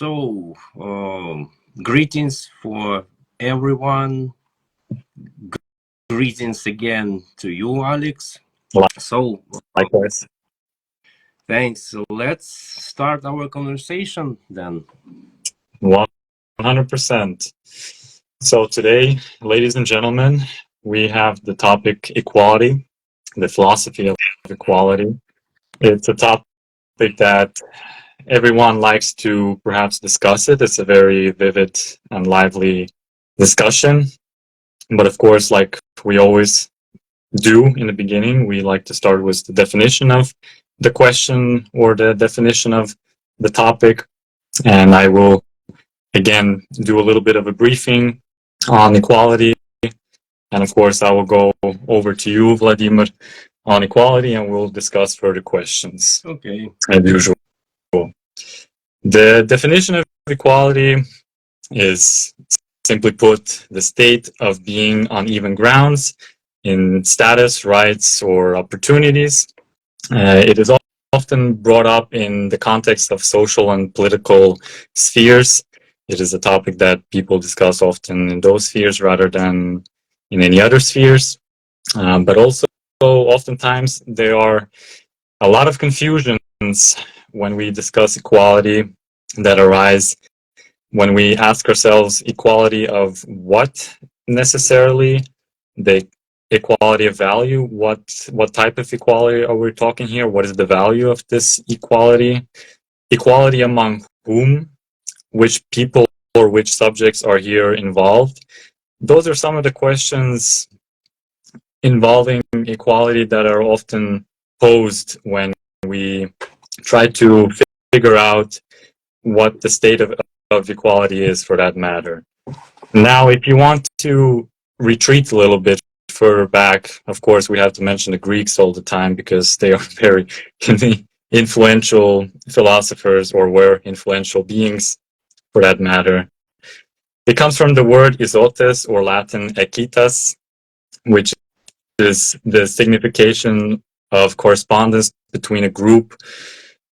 So, greetings for everyone. Greetings again to you, Alex. So, Likewise. thanks. So let's start our conversation then. 100%. So today, ladies and gentlemen, we have the topic equality, the philosophy of equality. It's a topic that everyone likes to perhaps discuss it. It's a very vivid and lively discussion. But of course, like we always do in the beginning, we like to start with the definition of the question or the definition of the topic. And I will again do a little bit of a briefing on equality. And of course, I will go over to you, Vladimir, on equality, and we'll discuss further questions. Okay. As usual. The definition of equality is, simply put, the state of being on even grounds in status, rights, or opportunities. It is often brought up in the context of social and political spheres. It is a topic that people discuss often in those spheres rather than in any other spheres. But also, oftentimes, there are a lot of confusions when we discuss equality that arise when we ask ourselves equality of what necessarily, the equality of value, what type of equality are we talking here? What is the value of this equality? Equality among whom? Which people or which subjects are here involved? Those are some of the questions involving equality that are often posed when we try to figure out what the state of equality is for that matter. Now, if you want to retreat a little bit further back, of course, we have to mention the Greeks all the time because they are very influential philosophers, or were influential beings for that matter. It comes from the word isotes, or Latin equitas, which is the signification of correspondence between a group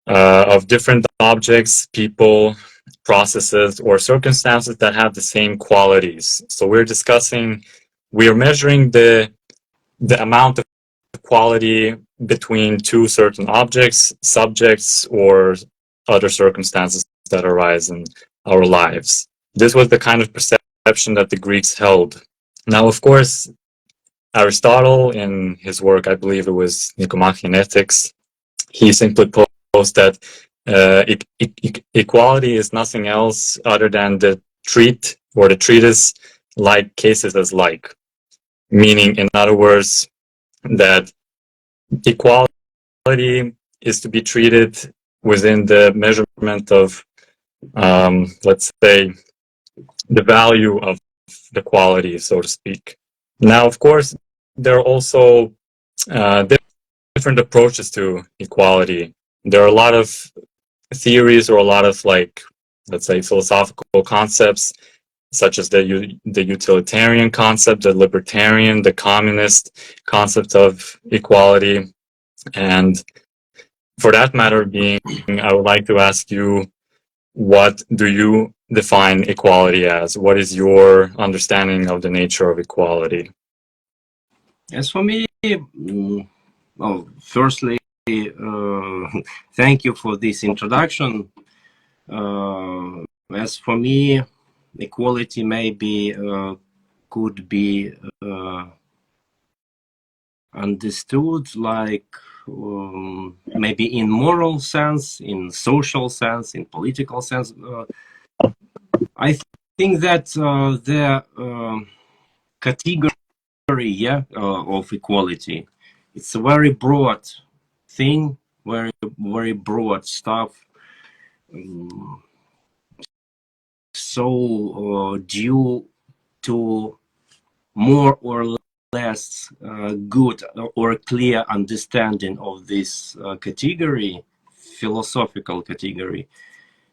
of different objects, people, processes, or circumstances that have the same qualities. So we are measuring the amount of quality between two certain objects, subjects, or other circumstances that arise in our lives. This was the kind of perception that the Greeks held. Now, of course, Aristotle, in his work, I believe it was Nicomachean Ethics, he simply posed that equality is nothing else other than the treatise like cases as like. Meaning, in other words, that equality is to be treated within the measurement of, let's say, the value of the quality, so to speak. Now, of course, there are also different approaches to equality. There are a lot of theories, or a lot of, like, let's say, philosophical concepts, such as the utilitarian concept, the libertarian, the communist concept of equality. And for that matter being, I would like to ask you, what do you define equality as? What is your understanding of the nature of equality? As for me, well, firstly, thank you for this introduction. As for me, equality maybe could be understood like maybe in moral sense, in social sense, in political sense. I think that the category of equality, it's a very broad thing, very broad stuff. So due to more or less good or clear understanding of this category, philosophical category,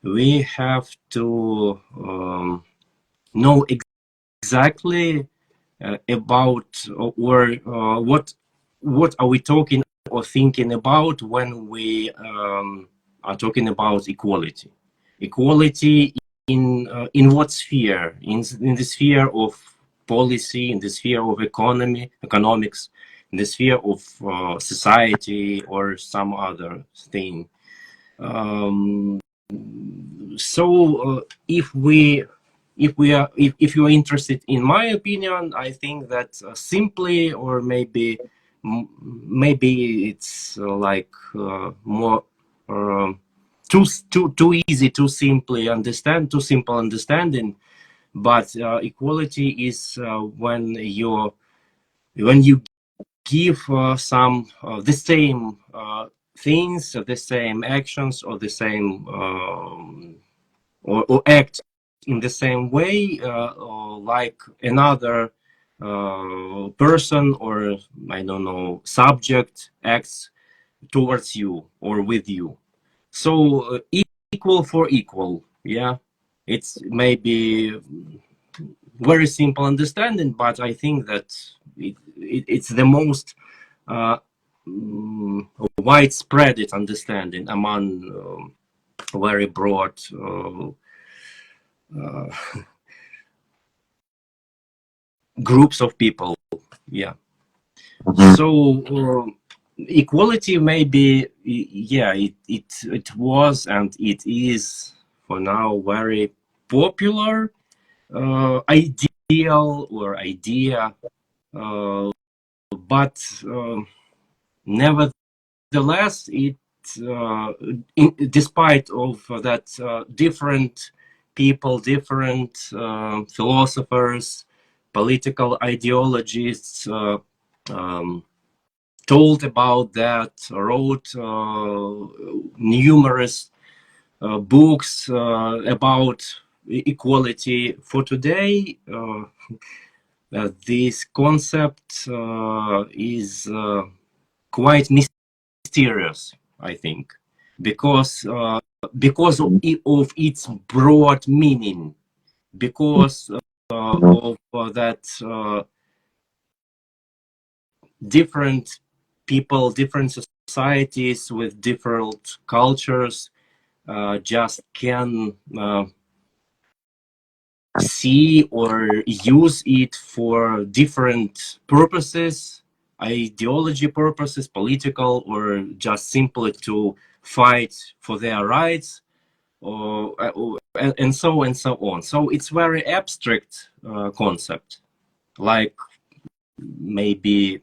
we have to know exactly about or what are we talking or thinking about when we are talking about equality. equality in what sphere? In the sphere of policy, in the sphere of economics, in the sphere of society, or some other thing. So if you are interested in my opinion, I think that simply, or maybe it's like more too easy, too simple understanding. But equality is when you give some the same things, the same actions, or the same or act in the same way or like another person, or I don't know, subject acts towards you or with you. So equal for equal, yeah. It's maybe very simple understanding, but I think that it's the most widespread understanding among very broad groups of people, yeah. So equality maybe, yeah, it was and it is for now very popular ideal or idea, but nevertheless, despite of that, different people, different philosophers, political ideologists told about that, wrote numerous books about equality. For today, this concept is quite mysterious, I think, because of its broad meaning, because of that different people, different societies with different cultures just can see or use it for different purposes, ideology purposes, political, or just simply to fight for their rights, and so on. So it's very abstract concept, like maybe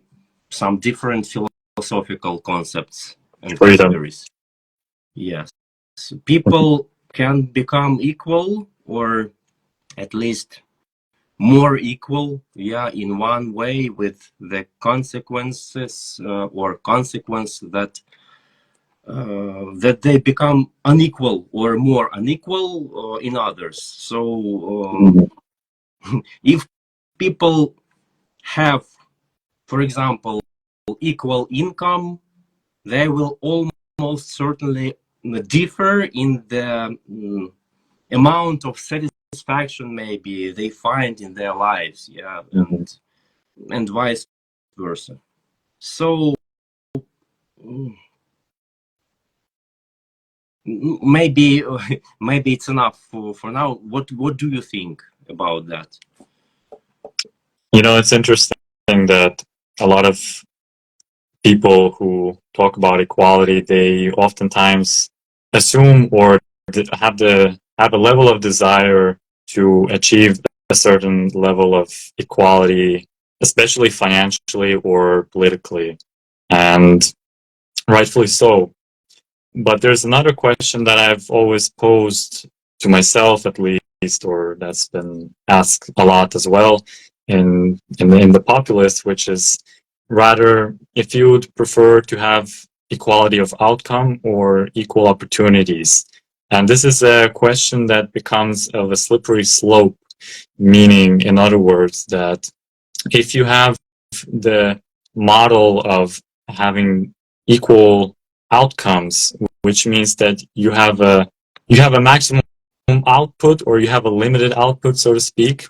some different philosophical concepts and categories. Yes, people can become equal, or at least more equal, yeah, in one way, with the consequences or consequence that that they become unequal or more unequal in others. So if people have, for example, equal income, they will almost certainly differ in the amount of satisfaction maybe they find in their lives, yeah, and vice versa. So maybe maybe it's enough for now. What do you think about that? You know, it's interesting that a lot of people who talk about equality, they oftentimes assume or have a level of desire to achieve a certain level of equality, especially financially or politically, and rightfully so. But there's another question that I've always posed to myself, at least, or that's been asked a lot as well in the populace, which is rather if you would prefer to have equality of outcome or equal opportunities. And this is a question that becomes of a slippery slope, meaning, in other words, that if you have the model of having equal outcomes, which means that you have a maximum output, or you have a limited output, so to speak,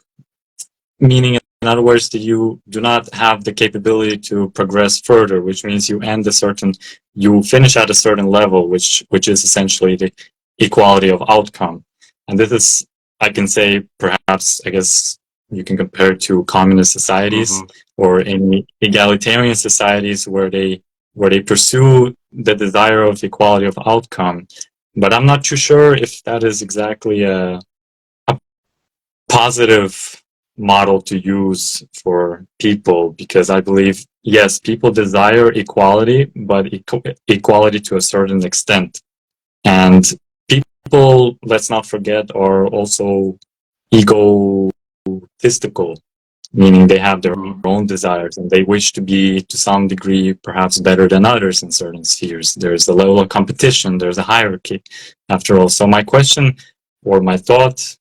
meaning, in other words, that you do not have the capability to progress further, which means you finish at a certain level, which is essentially the equality of outcome. And this is, I can say, perhaps, I guess you can compare it to communist societies or any egalitarian societies where they pursue the desire of equality of outcome. But I'm not too sure if that is exactly a positive model to use for people, because I believe, yes, people desire equality, but equality to a certain extent. And people, let's not forget, are also egotistical, meaning they have their own desires and they wish to be, to some degree, perhaps better than others in certain spheres. There's a level of competition, there's a hierarchy, after all. So my question, or my thought,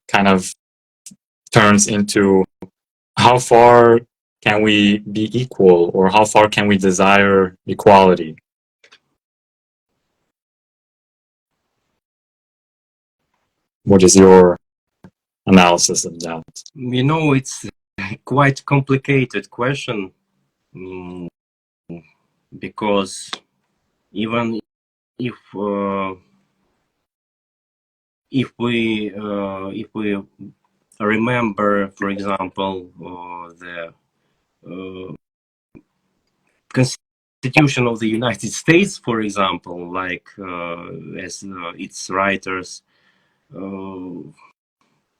kind of turns into how far can we be equal, or how far can we desire equality? What is your analysis of that? You know, it's quite complicated question, because even if we remember, for example, the Constitution of the United States, for example, like as its writers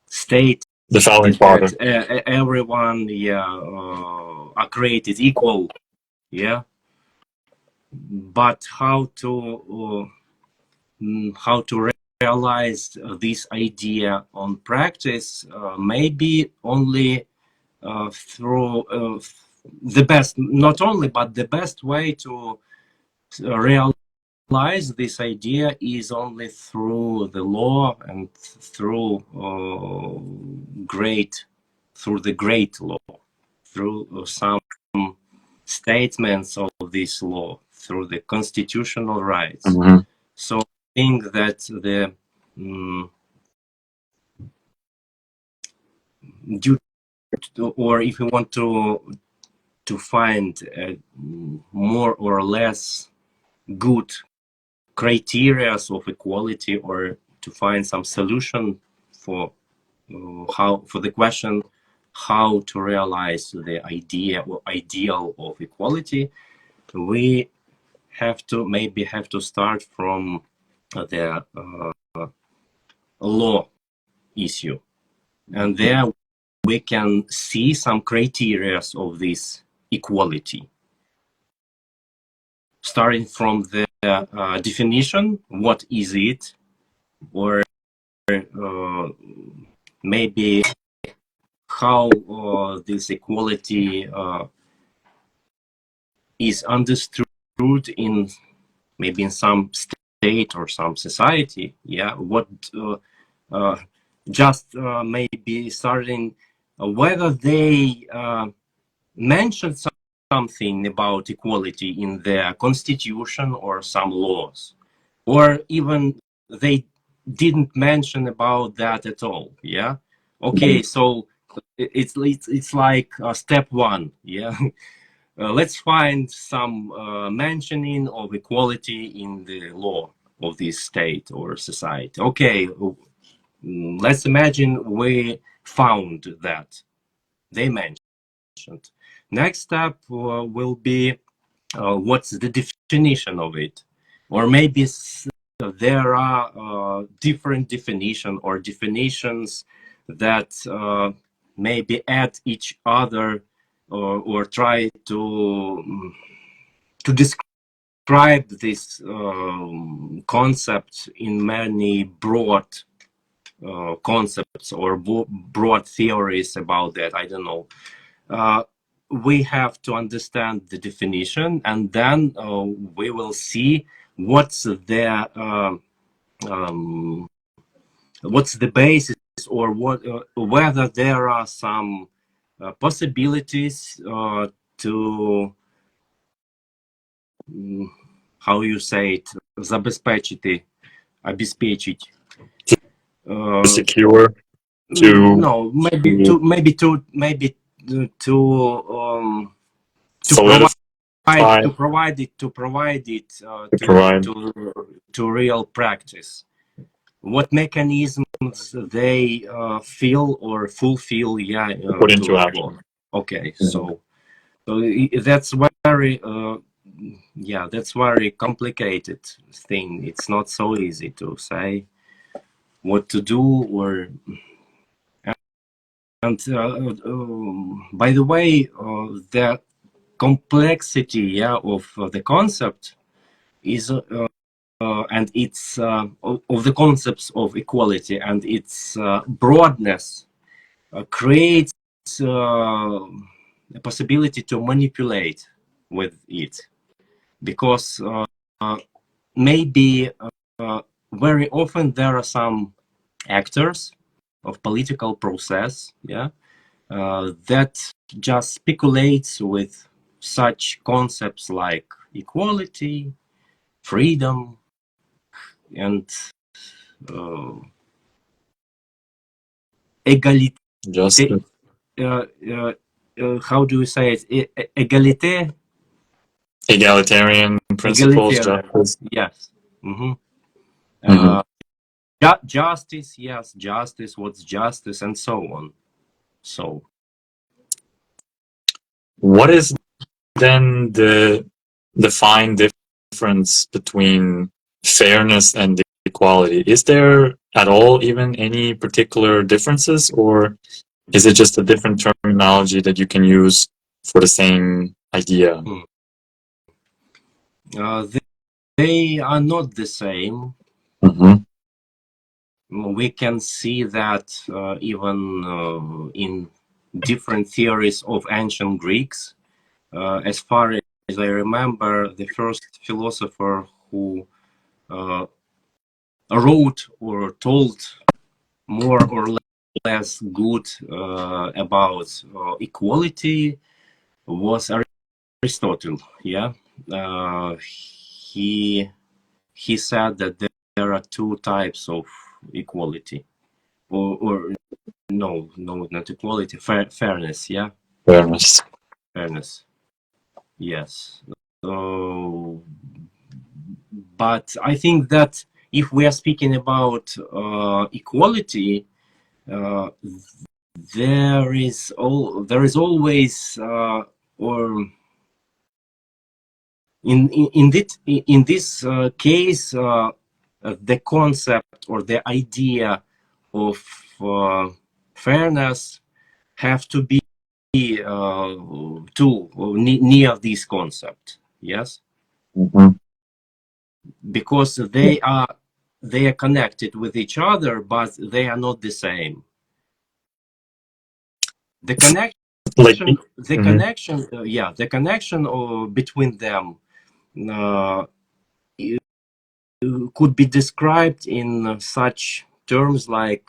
state The founding father. that everyone, are created equal, yeah. But how to realize this idea on practice, maybe only through the best, not only, but the best way to realize this idea is only through the law and through the great law, through some statements of this law, through the constitutional rights. So I think that the due to, or if you want to find more or less good criteria of equality, or to find some solution for for the question how to realize the idea or ideal of equality, we maybe have to start from the law issue, and there we can see some criteria of this equality, starting from the definition, what is it, or maybe how this equality is understood in maybe in some state or some society, yeah. What just maybe starting whether they mentioned something about equality in their constitution or some laws, or even they didn't mention about that at all, yeah. Okay, so it's like step one, yeah. Let's find some mentioning of equality in the law of this state or society. Okay, let's imagine we found that they mentioned. Next step will be what's the definition of it, or maybe there are different definition or definitions that maybe add each other, or try to describe this concept in many broad concepts or broad theories about that. I don't know. We have to understand the definition, and then we will see what's the basis, or what whether there are some possibilities to how you say it, обеспечить, Secure, to no, maybe to provide it to real practice. What mechanisms conditions they feel or fulfill, Put to into the action. law. Okay, so that's very that's very complicated thing. It's not so easy to say what to do. Or and by the way, the complexity of the concept is and its of the concepts of equality and its broadness creates a possibility to manipulate with it, because maybe very often there are some actors of political process that just speculates with such concepts like equality, freedom, and egalite. Just How do you say it? Egalite. egalitarian principles, Egalitarian. justice. Yes. Mm-hmm. Mhm. Justice. Yes. Justice. What's justice, and so on. So. What is then the fine difference between fairness and equality? Is there at all even any particular differences, or is it just a different terminology that you can use for the same idea? They are not the same. Mm-hmm. We can see that even in different theories of ancient Greeks. As far as I remember, the first philosopher who wrote or told more or less good about equality was Aristotle. He said that there are two types of equality, or no, not equality, fairness. Fairness. Yes. But I think that if we are speaking about equality, there is always or in this case the concept or the idea of fairness have to be near this concept. Yes. Mm-hmm. Because they are connected with each other, but they are not the same. The connection, the connection between them could be described in such terms like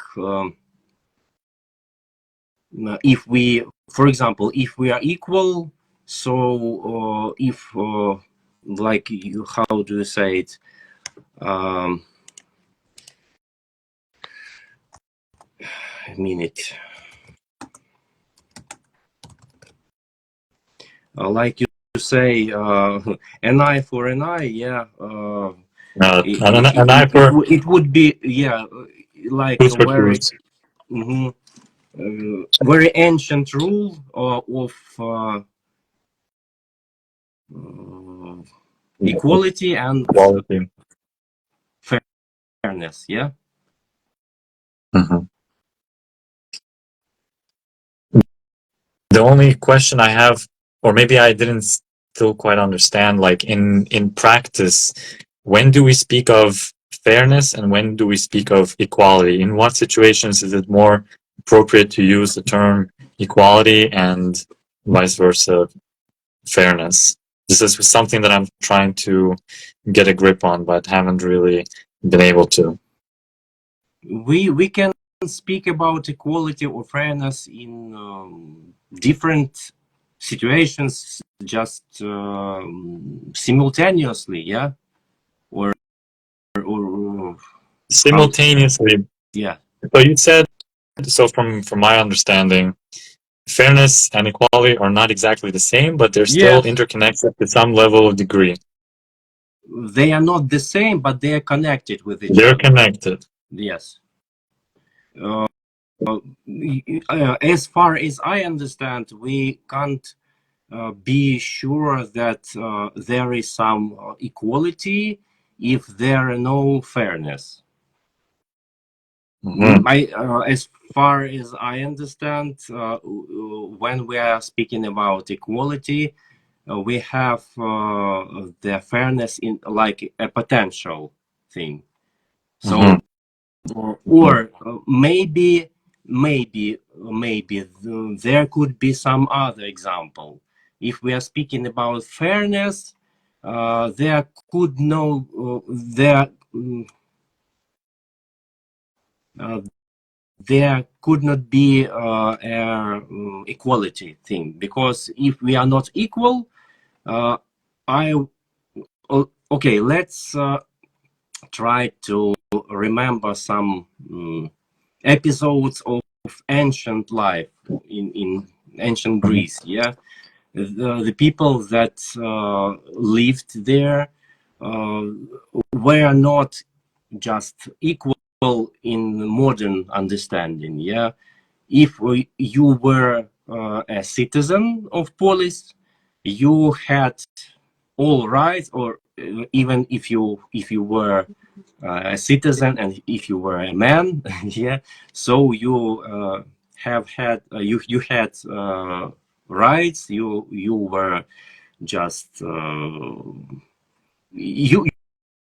if we, for example, if we are equal, so if like how do you say it? A minute. Like you say, an eye for an eye, An eye for it would be, like tooth a for very tooth. very ancient rule of equality and Quality. fairness. Mm-hmm. The only question I have, or maybe I didn't still quite understand, like in practice, when do we speak of fairness and when do we speak of equality? In what situations is it more appropriate to use the term equality and vice versa, fairness? This is something that I'm trying to get a grip on, but haven't really been able to. We can speak about equality or fairness in different situations, just simultaneously, or Simultaneously. Yeah. So you said, so from my understanding, fairness and equality are not exactly the same, but they're still interconnected to some level of degree. They are not the same, but they are connected with each They're other. connected. Yes. uh, as far as I understand, we can't be sure that there is some equality if there are no fairness. As far as I understand, when we are speaking about equality, we have the fairness in like a potential thing. So, or maybe there could be some other example. If we are speaking about fairness, there could no there could not be equality thing, because if we are not equal, I okay, let's try to remember some episodes of ancient life in ancient Greece. Yeah, the people that lived there were not just equal in modern understanding. Yeah, if you were a citizen of polis, you had all rights, or even if you were a citizen and if you were a man, yeah, so you have had you had rights. You were just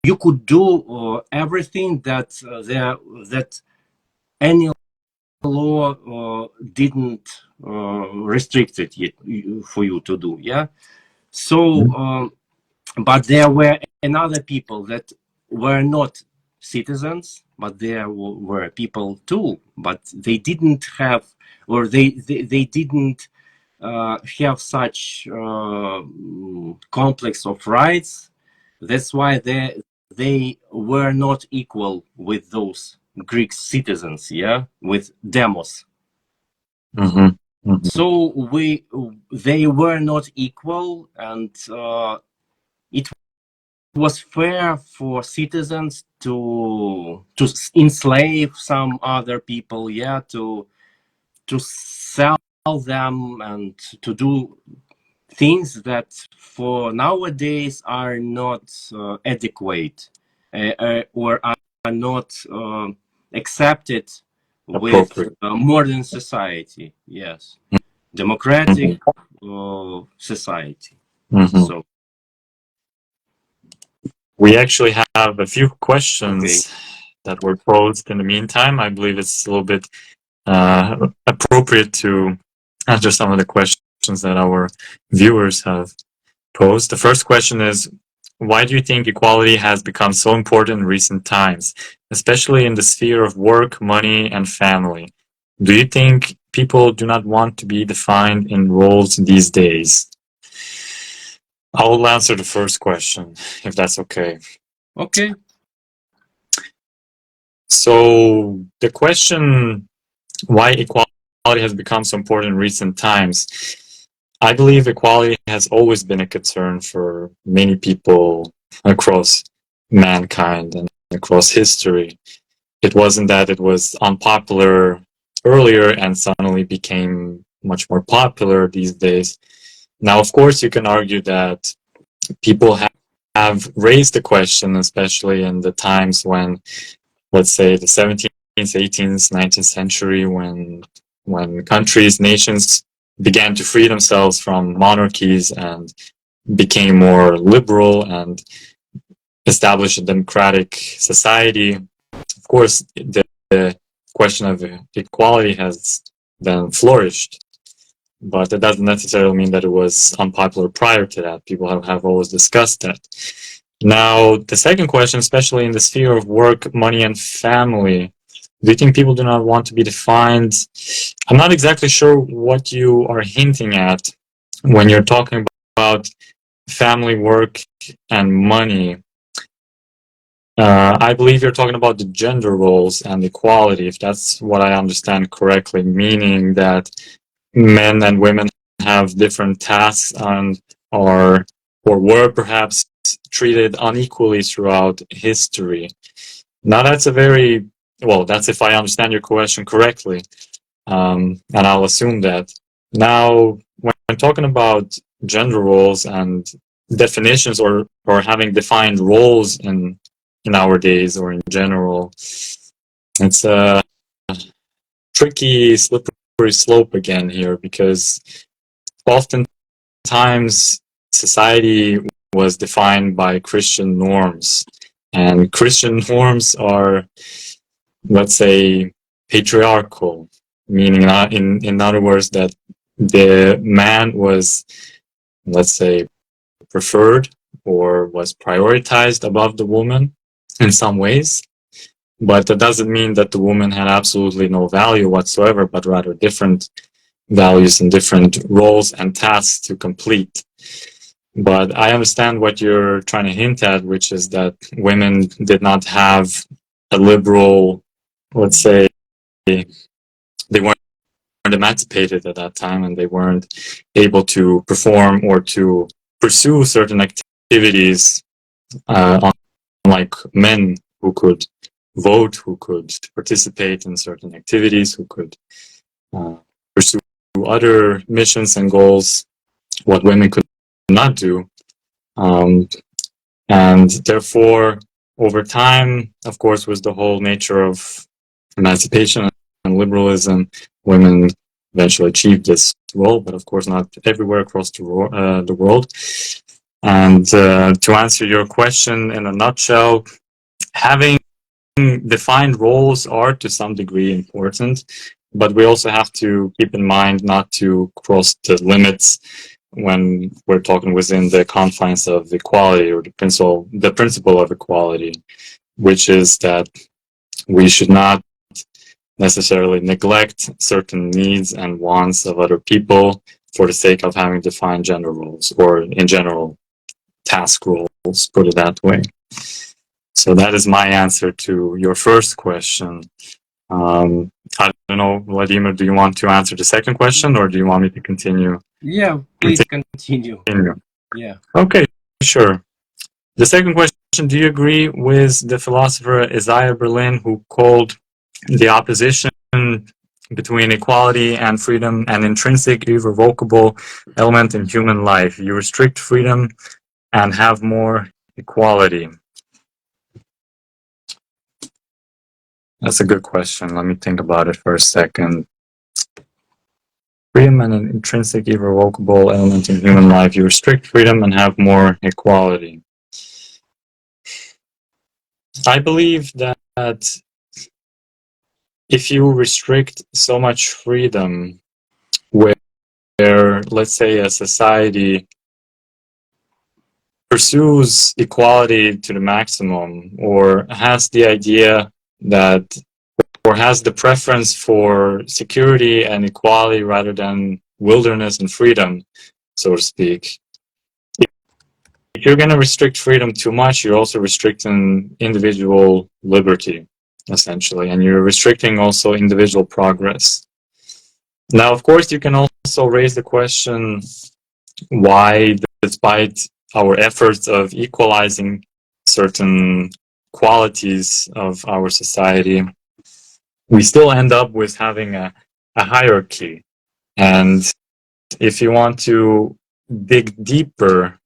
you could do everything that that any law didn't restrict it yet for you to do. Yeah, so but there were another people that were not citizens, but there were people too, but they didn't have, or they didn't have such complex of rights. That's why they were not equal with those Greek citizens, yeah, with demos. So they were not equal, and it was fair for citizens to enslave some other people, yeah, to sell them and to do things that for nowadays are not adequate or are not accepted with modern society. Yes, democratic society. So we actually have a few questions okay. that were posed in the meantime. I believe it's a little bit appropriate to answer some of the questions that our viewers have posed. The first question is, why do you think equality has become so important in recent times, especially in the sphere of work, money, and family? Do you think people do not want to be defined in roles these days? I will answer the first question, if that's okay. Okay. So the question, why equality has become so important in recent times, I believe equality has always been a concern for many people across mankind and across history. It wasn't that it was unpopular earlier and suddenly became much more popular these days. Now, of course, you can argue that people have raised the question, especially in the times when, let's say, the 17th, 18th, 19th century, when countries, nations began to free themselves from monarchies and became more liberal and established a democratic society. Of course, the question of equality has then flourished, but that doesn't necessarily mean that it was unpopular prior to that. People have always discussed that. Now, the second question, especially in the sphere of work, money, and family, do you think people do not want to be defined? I'm not exactly sure what you are hinting at when you're talking about family, work, and money. I believe you're talking about the gender roles and equality, if that's what I understand correctly, meaning that men and women have different tasks and are or were perhaps treated unequally throughout history. Now, that's a very well, that's if I understand your question correctly, and I'll assume that. Now, when talking about gender roles and definitions, or having defined roles in our days or in general, it's a tricky, slippery slope again here, because oftentimes society was defined by Christian norms, and Christian norms are, let's say, patriarchal, meaning, in other words, that the man was, let's say, preferred or was prioritized above the woman in some ways. But that doesn't mean that the woman had absolutely no value whatsoever, but rather different values and different roles and tasks to complete. But I understand what you're trying to hint at, which is that women did not have a liberal, let's say, they weren't emancipated at that time, and they weren't able to perform or to pursue certain activities, unlike men who could vote, who could participate in certain activities, who could pursue other missions and goals, what women could not do. And therefore, over time, of course, with the whole nature of emancipation and liberalism, women eventually achieved this role, but of course not everywhere across the world. And to answer your question in a nutshell, having defined roles are to some degree important, but we also have to keep in mind not to cross the limits when we're talking within the confines of equality, or the principle of equality, which is that we should not necessarily neglect certain needs and wants of other people for the sake of having defined gender roles, or in general task roles, put it that way. So that is my answer to your first question. I don't know, Vladimir, do you want to answer the second question, or do you want me to continue? Yeah, please continue. Yeah. Okay, sure. The second question, do you agree with the philosopher Isaiah Berlin, who called the opposition between equality and freedom an intrinsic, irrevocable element in human life? You restrict freedom and have more equality. That's a good question. Let me think about it for a second. Freedom and an intrinsic, irrevocable element in human life. You restrict freedom and have more equality. I believe that if you restrict so much freedom, where, let's say, a society pursues equality to the maximum, or has the idea that, or has the preference for security and equality rather than wilderness and freedom, so to speak. If you're going to restrict freedom too much, you're also restricting individual liberty, essentially, and you're restricting also individual progress. Now, of course, you can also raise the question why, despite our efforts of equalizing certain qualities of our society, we still end up with having a hierarchy. And if you want to dig deeper,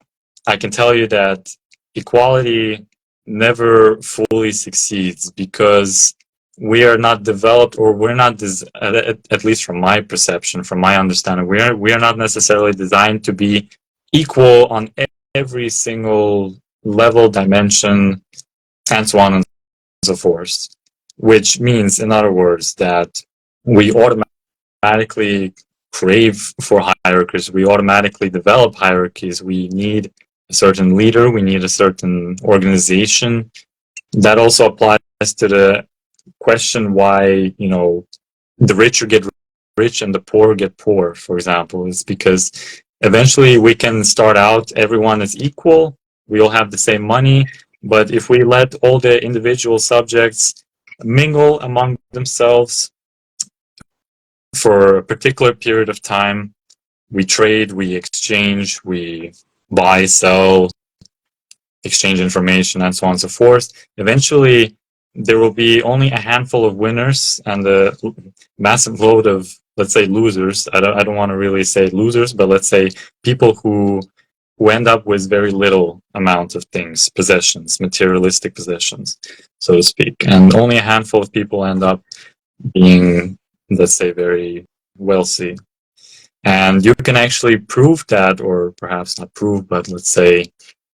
I can tell you that equality never fully succeeds, because we are not developed, or we're not, at least from my perception, from my understanding, we are not necessarily designed to be equal on every single level, dimension, and so on and so forth. Which means, in other words, that we automatically crave for hierarchies. We automatically develop hierarchies. We need a certain leader. We need a certain organization. That also applies to the question why, the richer get rich and the poor get poor, for example, is because eventually we can start out, everyone is equal, we all have the same money, but if we let all the individual subjects mingle among themselves for a particular period of time, we trade, we exchange, we buy, sell, exchange information, and so on and so forth. Eventually, there will be only a handful of winners and a massive load of, let's say, losers. I don't want to really say losers, but let's say people who end up with very little amount of things, possessions, materialistic possessions, so to speak. And only a handful of people end up being, let's say, very wealthy. And you can actually prove that, or perhaps not prove, but let's say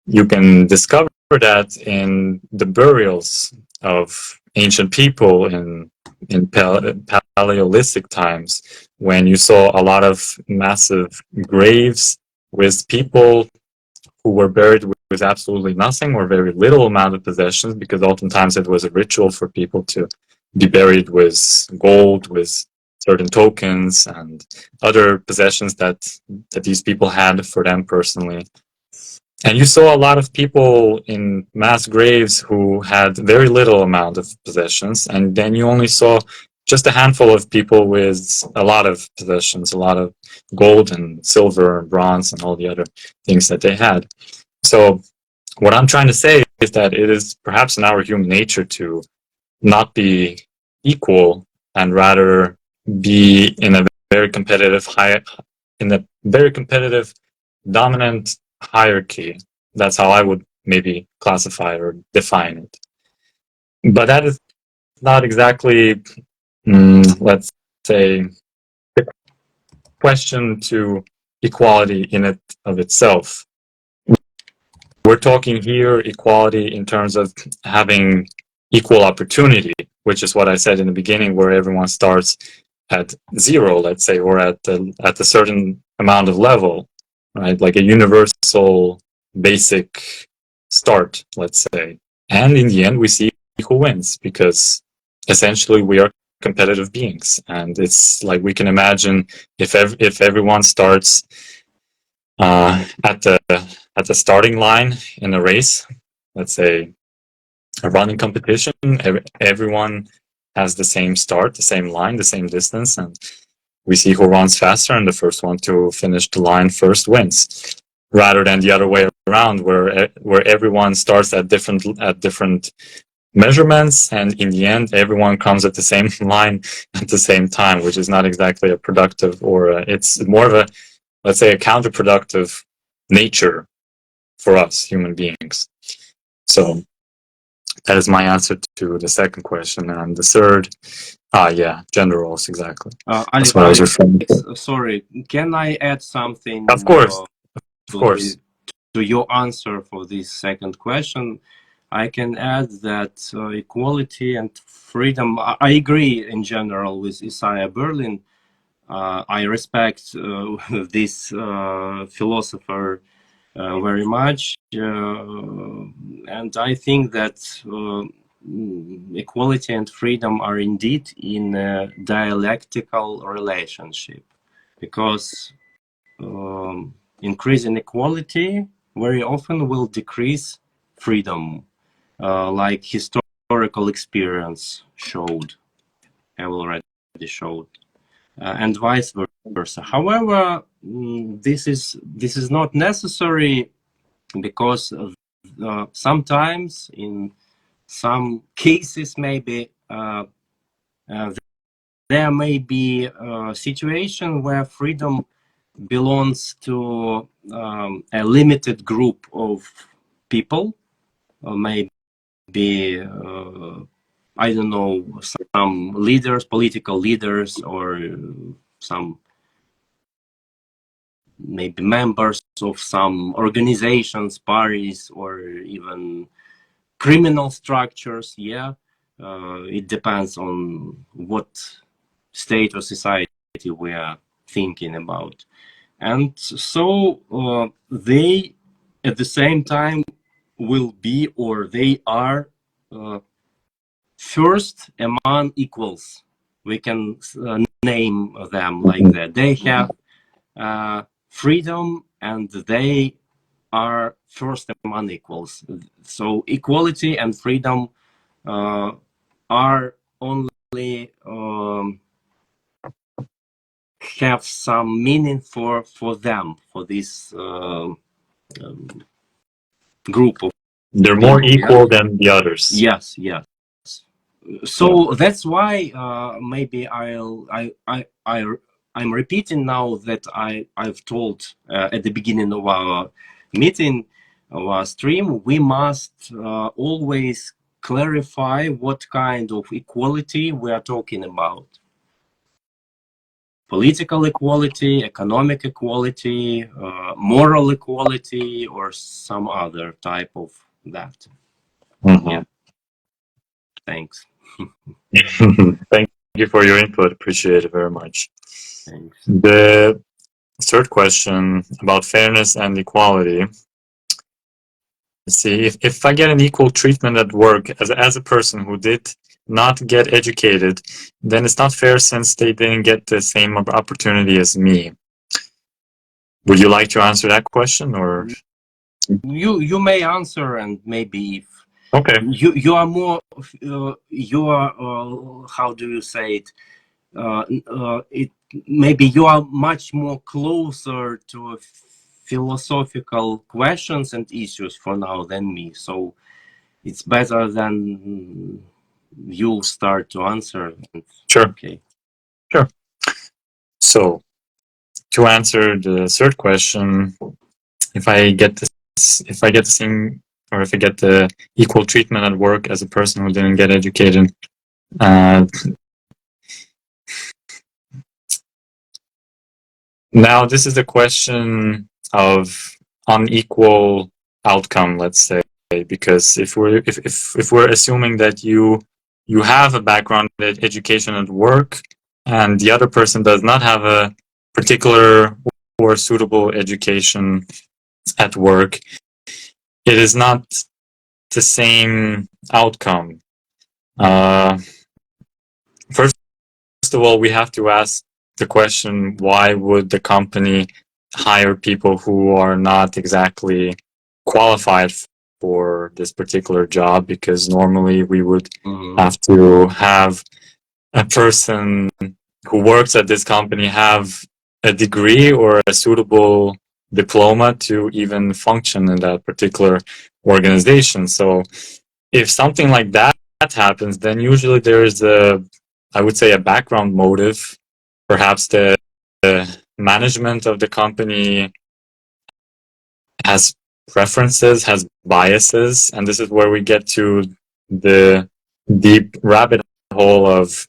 you can discover that in the burials of ancient people in Paleolithic times, when you saw a lot of massive graves with people who were buried with absolutely nothing or very little amount of possessions, because oftentimes it was a ritual for people to be buried with gold, with certain tokens and other possessions that these people had for them personally. And you saw a lot of people in mass graves who had very little amount of possessions, and then you only saw just a handful of people with a lot of possessions, a lot of gold and silver and bronze and all the other things that they had. So what I'm trying to say is that it is perhaps in our human nature to not be equal and rather be in a very competitive dominant hierarchy. That's how I would maybe classify or define it. But that is not exactly, let's say, the question to equality in it of itself. We're talking here equality in terms of having equal opportunity, which is what I said in the beginning, where everyone starts at zero, let's say, or at a certain amount of level, right? Like a universal basic start, let's say. And in the end, we see who wins, because essentially we are competitive beings. And it's like we can imagine if everyone starts at the starting line in a race, let's say a running competition, everyone has the same start, the same line, the same distance, and we see who runs faster, and the first one to finish the line first wins, rather than the other way around, where everyone starts at different measurements, and in the end everyone comes at the same line at the same time, which is not exactly a productive, or it's more of a, let's say, a counterproductive nature for us human beings. So that is my answer to the second question. And the third, gender roles, exactly. That's what I was referring to. Sorry, can I add something? Of course, of course. To your answer for this second question, I can add that equality and freedom, I agree in general with Isaiah Berlin. I respect this philosopher very much, and I think that equality and freedom are indeed in a dialectical relationship, because increasing equality very often will decrease freedom, like historical experience have already showed, and vice versa. However, this is not necessary, because sometimes in some cases maybe there may be a situation where freedom belongs to a limited group of people, or maybe I don't know, some leaders, political leaders, or some maybe members of some organizations, parties, or even criminal structures. It depends on what state or society we are thinking about. And so they at the same time will be, or they are first among equals. We can name them like that. They have freedom, and they are first among equals. So equality and freedom are only have some meaning for them, for this group of they're more equal than the others. Yes. So that's why maybe I'm repeating now that I've told at the beginning of our meeting, of our stream, we must always clarify what kind of equality we are talking about. Political equality, economic equality, moral equality, or some other type of that. Yeah. Thanks. Thank you for your input. Appreciate it very much. Thanks. The third question about fairness and equality. Let's see, if I get an equal treatment at work as a person who did not get educated, then it's not fair since they didn't get the same opportunity as me. Would you like to answer that question, or you may answer, and maybe if okay, you are more you are how do you say it, it maybe you are much more closer to philosophical questions and issues for now than me, so it's better than you start to answer. sure, Okay. sure. So to answer the third question, if I get the same, or if I get the equal treatment at work as a person who didn't get educated, now this is the question of unequal outcome, let's say, because if we're assuming that you have a background in education at work and the other person does not have a particular or suitable education at work, it is not the same outcome. First of all, we have to ask the question, why would the company hire people who are not exactly qualified for this particular job? Because normally we would have to have a person who works at this company have a degree or a suitable diploma to even function in that particular organization. So if something like that happens, then usually there is I would say, a background motive. Perhaps the management of the company has preferences, has biases, and this is where we get to the deep rabbit hole of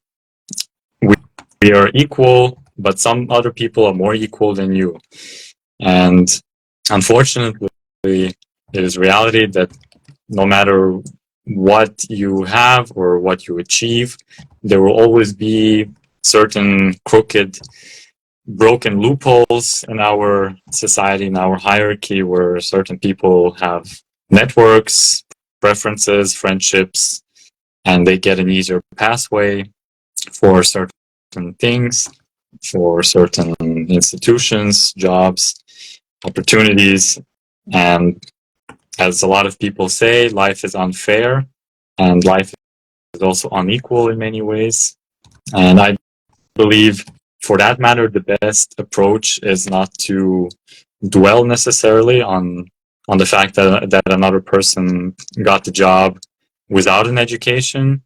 we are equal, but some other people are more equal than you. And unfortunately, it is reality that no matter what you have or what you achieve, there will always be certain crooked, broken loopholes in our society, in our hierarchy, where certain people have networks, preferences, friendships, and they get an easier pathway for certain things, for certain institutions, jobs, opportunities. And as a lot of people say, life is unfair and life is also unequal in many ways. And I believe, for that matter, the best approach is not to dwell necessarily on the fact that another person got the job without an education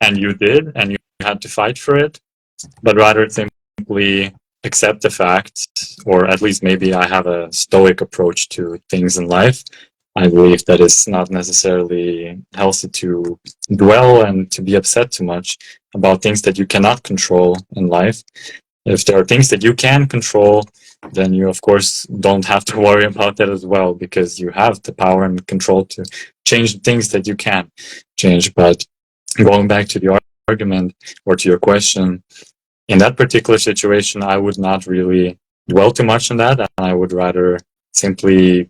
and you did, and you had to fight for it, but rather simply accept the fact, or at least maybe I have a stoic approach to things in life. I believe that it's not necessarily healthy to dwell and to be upset too much about things that you cannot control in life. If there are things that you can control, then you, of course, don't have to worry about that as well, because you have the power and control to change things that you can change. But going back to the argument or to your question, in that particular situation, I would not really dwell too much on that, and I would rather simply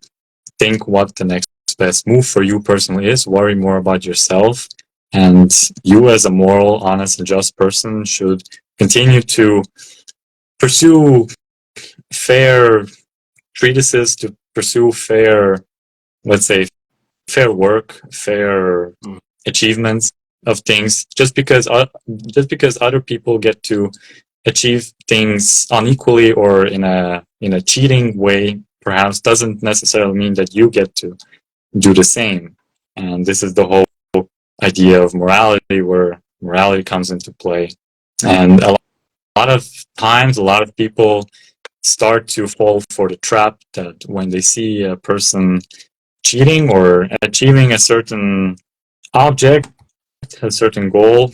think what the next best move for you personally is, worry more about yourself, and you as a moral, honest, and just person should continue to pursue fair treatises, to pursue fair, let's say, fair work, fair achievements of things. Just because other people get to achieve things unequally or in a cheating way, perhaps, doesn't necessarily mean that you get to do the same. And this is the whole idea of morality, where morality comes into play. And a lot of times, a lot of people start to fall for the trap that when they see a person cheating or achieving a certain object, a certain goal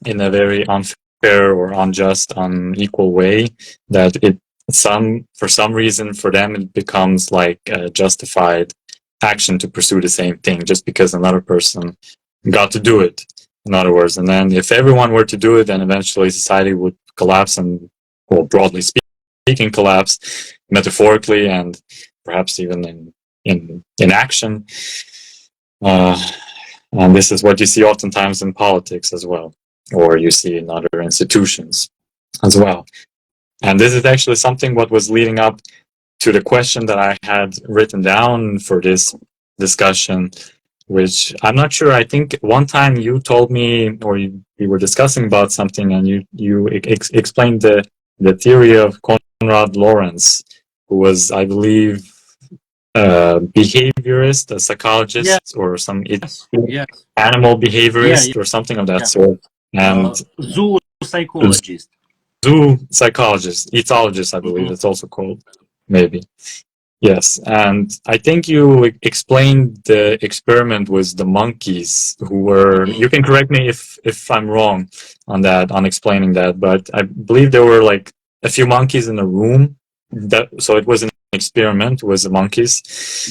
in a very unfair or unjust, unequal way, that it for some reason for them it becomes like a justified action to pursue the same thing just because another person got to do it, in other words. And then if everyone were to do it, then eventually society would collapse and, well, broadly speaking, collapse metaphorically and perhaps even in action. And this is what you see oftentimes in politics as well, or you see in other institutions as well. And this is actually something what was leading up to the question that I had written down for this discussion, which I'm not sure. I think one time you told me, or we were discussing about something, and you explained the theory of Konrad Lorenz, who was, I believe, a behaviorist, a psychologist, Yes, or some yes, animal yeah, behaviorist, yeah, or something of that yeah. sort. And Zoo psychologist. zoo psychologist, ethologist, I believe Hmm. it's also called, maybe. Yes, and I think you explained the experiment with the monkeys who were. You can correct me if I'm wrong on that, on explaining that, but I believe there were like a few monkeys in a room. So it was an experiment with the monkeys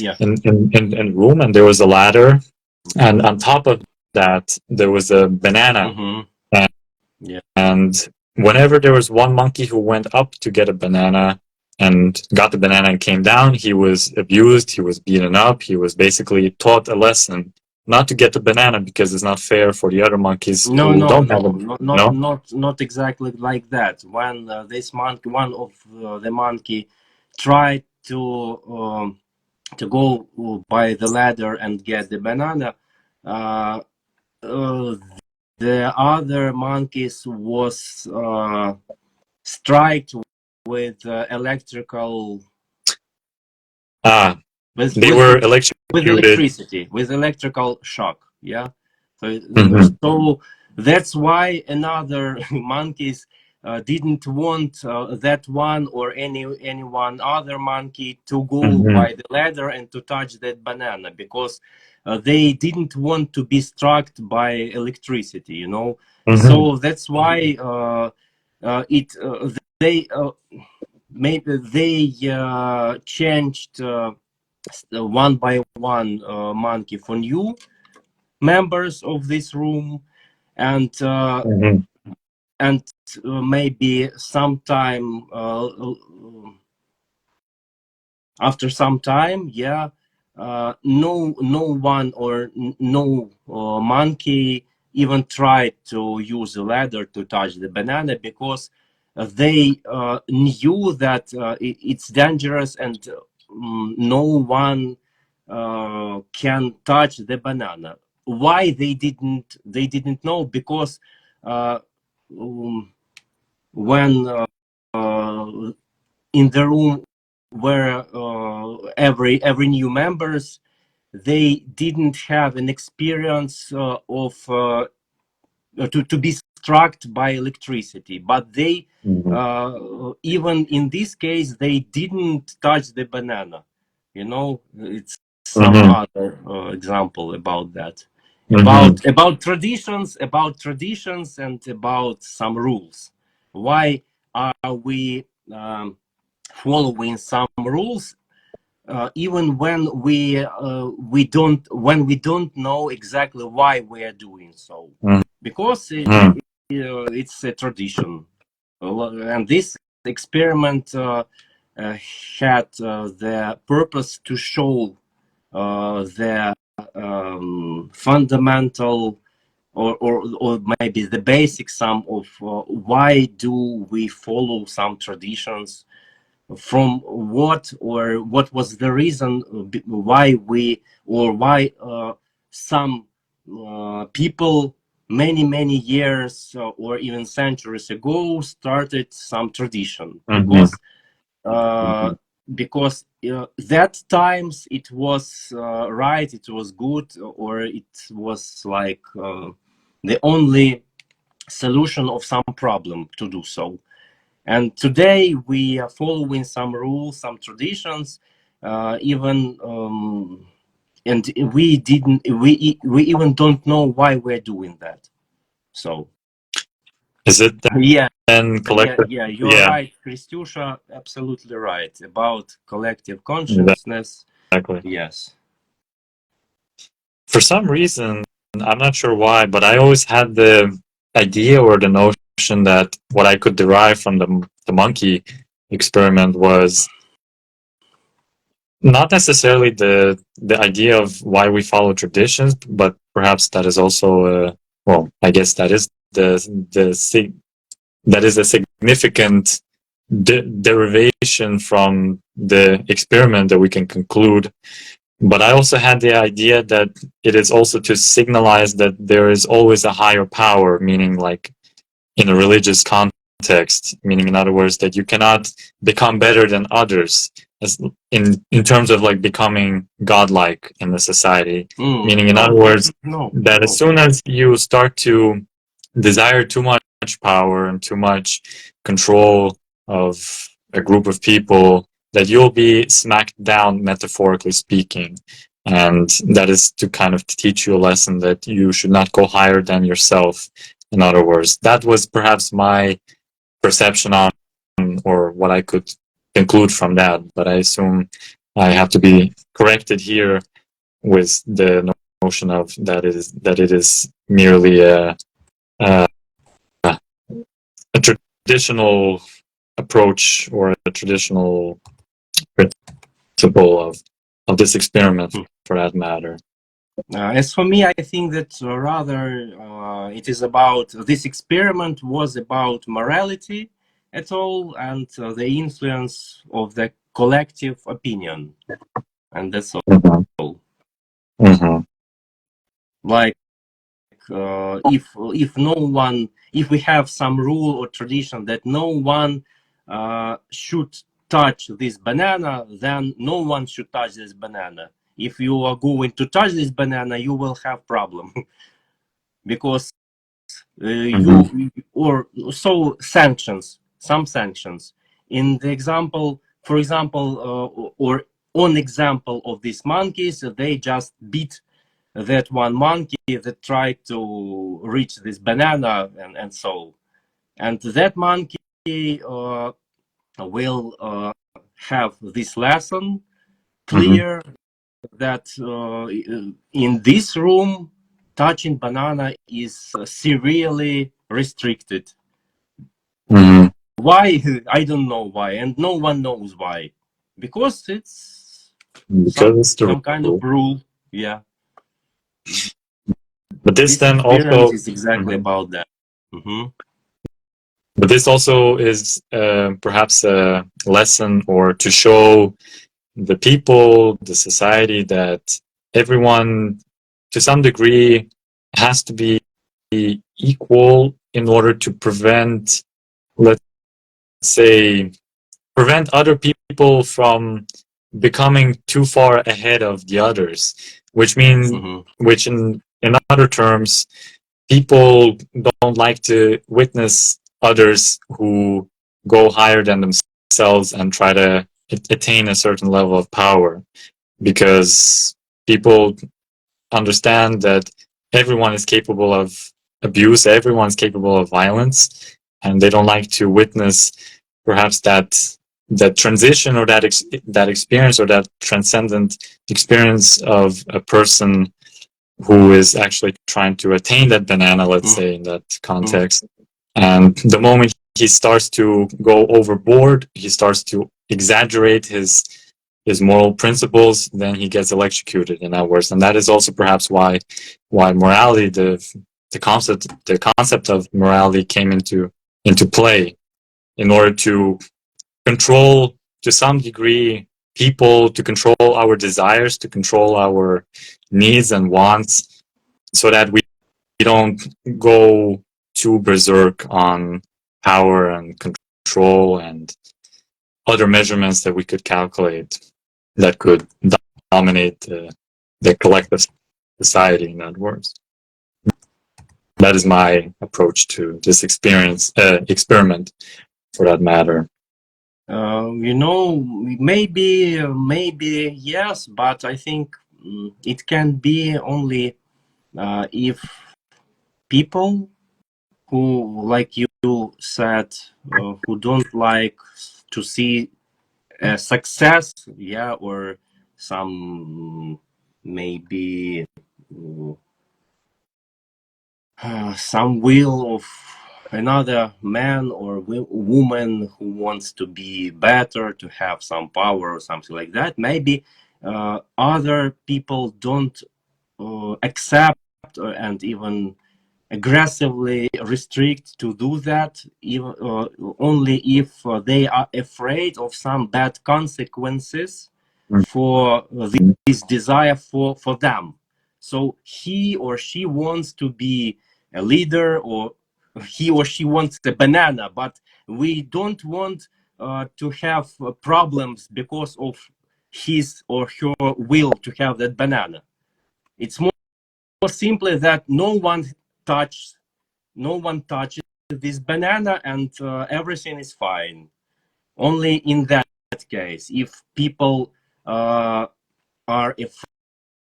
Yeah. in a room, and there was a ladder, and on top of that there was a banana, Hmm. Yeah. and whenever there was one monkey who went up to get a banana and got the banana and came down, he was abused, he was beaten up, he was basically taught a lesson not to get the banana because it's not fair for the other monkeys No, who no, don't have no, a, no. not exactly like that. When this monkey, one of the monkey, tried to go by the ladder and get the banana, uh, uh, the other monkeys was struck with electrical Ah, with they with were with electrocuted. electricity, with electrical shock. Yeah. So Mm-hmm. so that's why another monkeys didn't want that one or any one other monkey to go Mm-hmm. by the ladder and to touch that banana, because they didn't want to be struck by electricity, you know. Mm-hmm. So that's why it they maybe they changed one by one monkey for new members of this room, and Mm-hmm. maybe sometime after some time, yeah, no one or no monkey even tried to use a ladder to touch the banana, because they knew that it's dangerous, and no one can touch the banana. Why they didn't know? Because uh, um, when in the room where every new members, they didn't have an experience of to be struck by electricity, but they Mm-hmm. even in this case they didn't touch the banana, you know. It's some Mm-hmm. other example about that, Mm-hmm. about traditions and about some rules. Why are we following some rules even when we don't know exactly why we are doing so? Because it's a tradition. And this experiment uh, had the purpose to show the fundamental, or maybe the basic sum of why do we follow some traditions, from what, or what was the reason why we, or why some people many years or even centuries ago started some tradition, Mm-hmm. uh, because that times it was right, it was good, or it was like the only solution of some problem to do so. And today we are following some rules, some traditions, even and we even don't know why we're doing that. So Is it yeah, then collective? yeah, you're Yeah, right, Christusha, absolutely right about collective consciousness. exactly. Yes. For some reason, I'm not sure why, but I always had the idea or the notion that what I could derive from the monkey experiment was not necessarily the idea of why we follow traditions, but perhaps that is also well, I guess that is that is a significant derivation from the experiment that we can conclude. But I also had the idea that it is also to signalize that there is always a higher power, meaning like in a religious context, meaning in other words that you cannot become better than others, as in terms of like becoming godlike in the society. Meaning in other words that as soon as you start to desire too much power and too much control of a group of people, that you'll be smacked down, metaphorically speaking. And that is to kind of teach you a lesson that you should not go higher than yourself. In other words, that was perhaps my perception on, or what I could conclude from that. But I assume I have to be corrected here with the notion of that it is merely a, a traditional approach or a traditional principle of this experiment, for that matter. As for me, I think that rather it is about this experiment was about morality at all and the influence of the collective opinion, and that's all. Mm-hmm. Mm-hmm. Like if no one, if we have some rule or tradition that no one should touch this banana, then no one should touch this banana. If you are going to touch this banana, you will have problem because you or so sanctions, some sanctions. In the example, for example, or on example of these monkeys, they just beat that one monkey that tried to reach this banana, and so, and that monkey will have this lesson clear that in this room touching banana is severely restricted. Mm-hmm. Why? I don't know why, and no one knows why, because it's Because it's the some kind of rule. rule. Yeah, But this this then experiment also, is exactly about that. Mm-hmm. but this also is perhaps a lesson or to show the people, the society, that everyone to some degree has to be equal in order to prevent, let's say, prevent other people from becoming too far ahead of the others, which means, which in other terms, people don't like to witness others who go higher than themselves and try to attain a certain level of power, because people understand that everyone is capable of abuse, everyone's capable of violence, and they don't like to witness perhaps that transition or that experience or that transcendent experience of a person who is actually trying to attain that banana, let's say, in that context. And the moment he starts to go overboard, he starts to exaggerate his moral principles, then he gets electrocuted, in other words. And that is also perhaps why morality, the concept of morality came into play, in order to control to some degree people, to control our desires, to control our needs and wants, so that we don't go too berserk on power and control and other measurements that we could calculate that could dominate the collective society, in other words. That is my approach to this experiment, for that matter. Maybe yes, but I think it can be only if people who, like you said, who don't like to see success, yeah, or some maybe some will of another man or woman who wants to be better, to have some power or something like that. Maybe other people don't accept and even aggressively restrict to do that, even, only if they are afraid of some bad consequences for this desire for them. So he or she wants to be a leader, or he or she wants a banana, but we don't want to have problems because of his or her will to have that banana. It's more simply that no one touches this banana, and everything is fine. Only in that case, if people are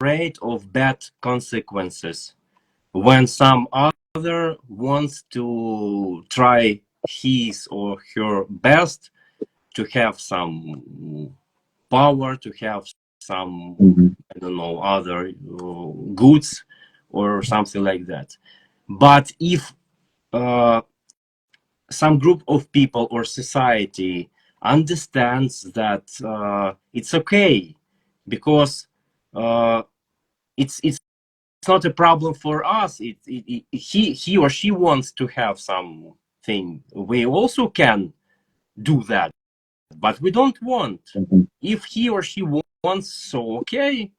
afraid of bad consequences, when some other wants to try his or her best to have some power, to have some, I don't know, other goods or something like that. But if some group of people or society understands that it's okay because it's not a problem for us, he or she wants to have something, we also can do that, but we don't want. If he or she wants, so okay,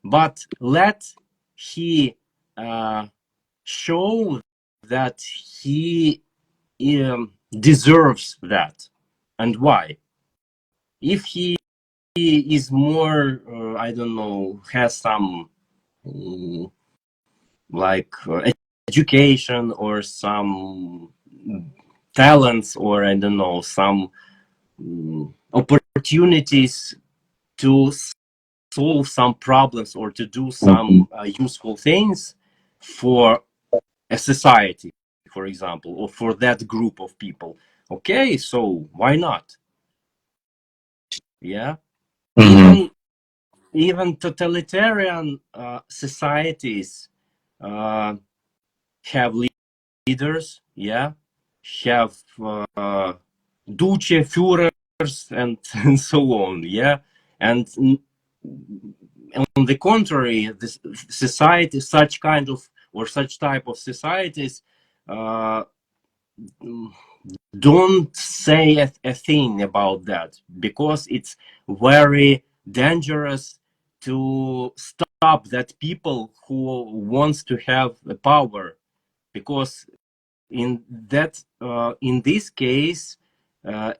but let he show that he deserves that. And why? If he is more, I don't know, has some like education or some talents, or I don't know, some opportunities to solve some problems or to do some useful things for a society, for example, or for that group of people. Okay, so why not? Yeah. Even totalitarian societies have leaders, yeah, have duce führers and so on, yeah. And on the contrary, this society, such kind of or such type of societies don't say a thing about that, because it's very dangerous to stop that people who wants to have the power, because in this case a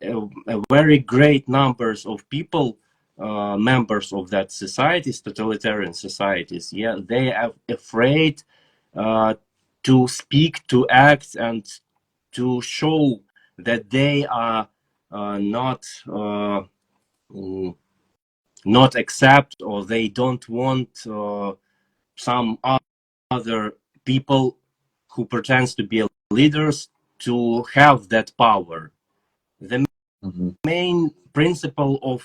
very great numbers of people, members of that societies, totalitarian societies, yeah, they are afraid to speak, to act, and to show that they are not accept, or they don't want some other people who pretends to be leaders to have that power. The main principle of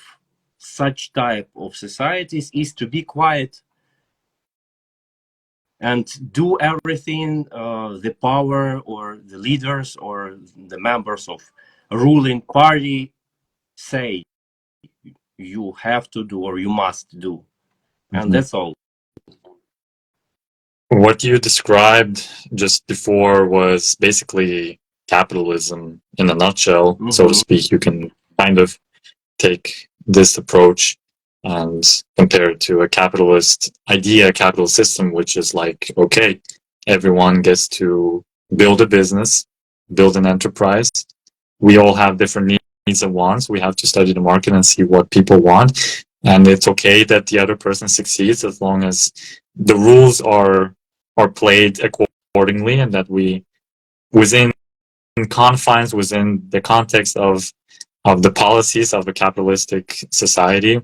such type of societies is to be quiet and do everything the power or the leaders or the members of ruling party say you have to do or you must do. And that's all. What you described just before was basically capitalism in a nutshell, so to speak. You can kind of take this approach and compare it to a capitalist idea, a capitalist system, which is like, okay, everyone gets to build a business, build an enterprise. We all have different needs and wants. We have to study the market and see what people want. And it's okay that the other person succeeds as long as the rules are played accordingly, and that we, within confines, within the context of the policies of a capitalistic society,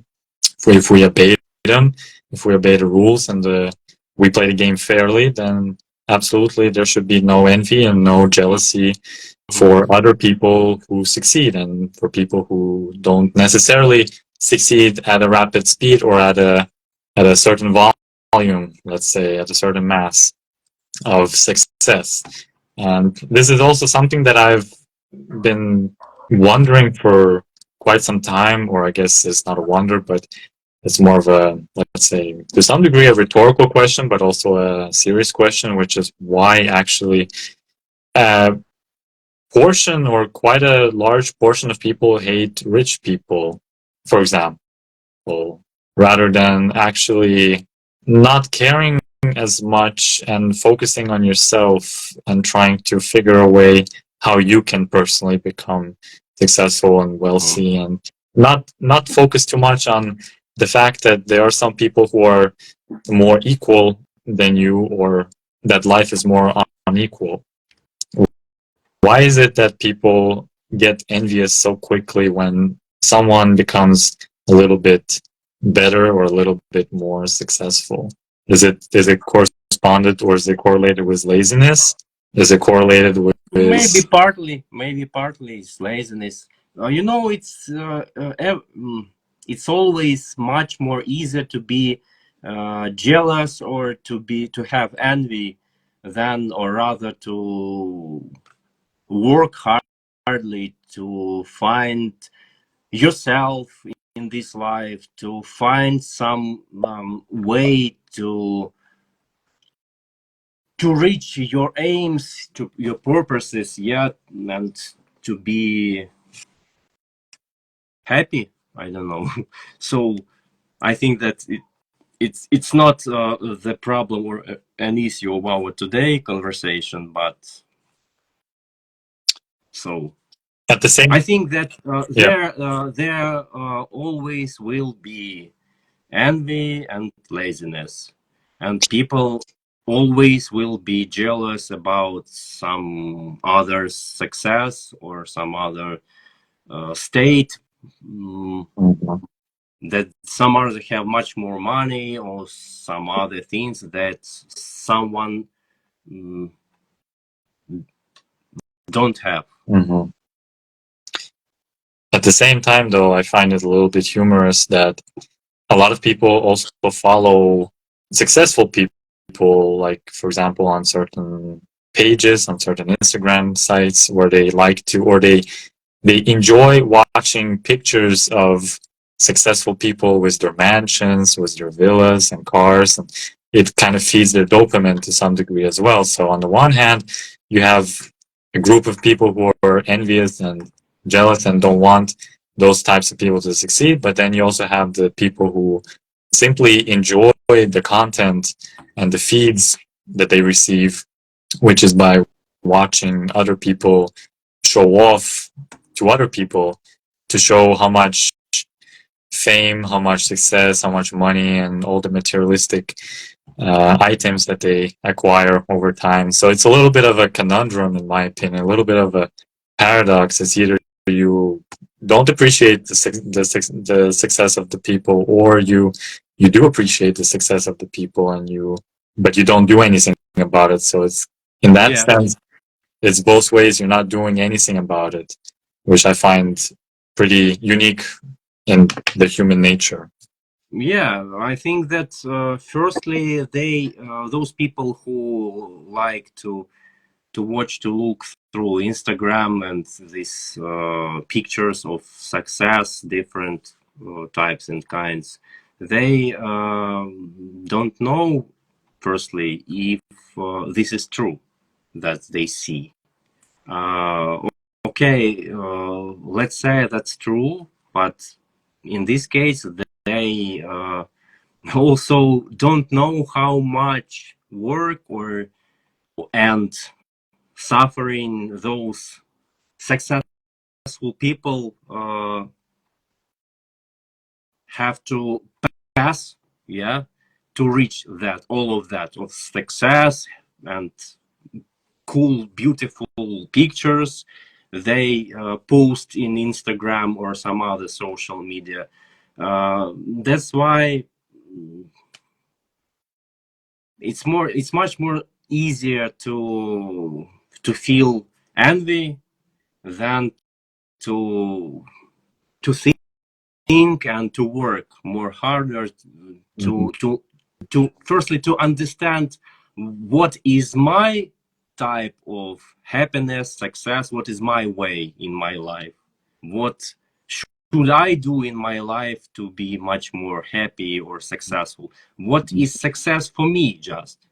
if we obey them, if we obey the rules and we play the game fairly, then absolutely there should be no envy and no jealousy for other people who succeed and for people who don't necessarily succeed at a rapid speed or at a certain volume, let's say at a certain mass of success. And this is also something that I've been wondering for quite some time, or I guess it's not a wonder, but it's more of a, let's say, to some degree, a rhetorical question, but also a serious question, which is why actually a portion or quite a large portion of people hate rich people, for example, rather than actually not caring as much and focusing on yourself and trying to figure a way how you can personally become successful and wealthy, and not focus too much on the fact that there are some people who are more equal than you, or that life is more unequal. Why is it that people get envious so quickly when someone becomes a little bit better or a little bit more successful? Is it corresponded, or is it correlated with laziness? Is it correlated with Maybe partly it's laziness. It's always much more easier to be jealous or to have envy than, or rather, to work hardly to find yourself in this life, to find some way to reach your aims, to your purposes, yeah, and to be happy. I don't know. So I think that it's not the problem or an issue of our today conversation, but so at the same? I think that Yeah. there always will be envy and laziness, and people always will be jealous about some other's success or some other state, Mhm. that some others have much more money or some other things that someone mm, don't have. Mhm. At the same time, though, I find it a little bit humorous that a lot of people also follow successful people, like, for example, on certain pages, on certain Instagram sites, where they like to, or they enjoy watching pictures of successful people with their mansions, with their villas and cars, and it kind of feeds their dopamine to some degree as well. So on the one hand, you have a group of people who are envious and jealous and don't want those types of people to succeed, but then you also have the people who simply enjoy the content and the feeds that they receive, which is by watching other people show off to other people, to show how much fame, how much success, how much money, and all the materialistic items that they acquire over time. So it's a little bit of a conundrum, in my opinion, a little bit of a paradox. It's either you don't appreciate the success of the people, or you do appreciate the success of the people, but you don't do anything about it. So it's, in that Yeah, sense, it's both ways. You're not doing anything about it, which I find pretty unique in the human nature. yeah, I think that firstly, those people who like to look through Instagram and these pictures of success, different types and kinds, they don't know firstly if this is true that they see. Uh, okay, let's say that's true, but in this case, they also don't know how much work or and suffering those successful people have to pass, yeah, to reach that, all of that of success and cool, beautiful pictures they post in Instagram or some other social media. That's why it's much more easier to feel envy than to to think and to work more harder to firstly to understand what is my type of happiness, success, what is my way in my life, what should I do in my life to be much more happy or successful, what is success for me, just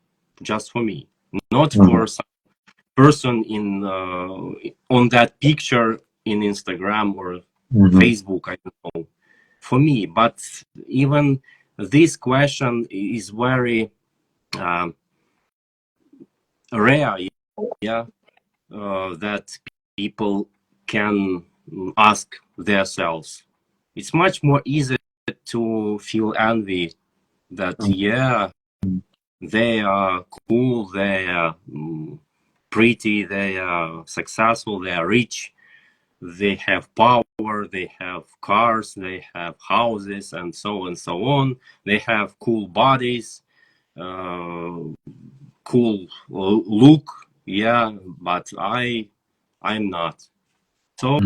for me, not for some person in on that picture in Instagram or Facebook, I don't know, for me. But even this question is very rare, yeah, that people can ask themselves. It's much more easy to feel envy that, yeah, they are cool, they are pretty, they are successful, they are rich, they have power, they have cars, they have houses, and so on. They have cool bodies, cool look, yeah, but I'm not. So,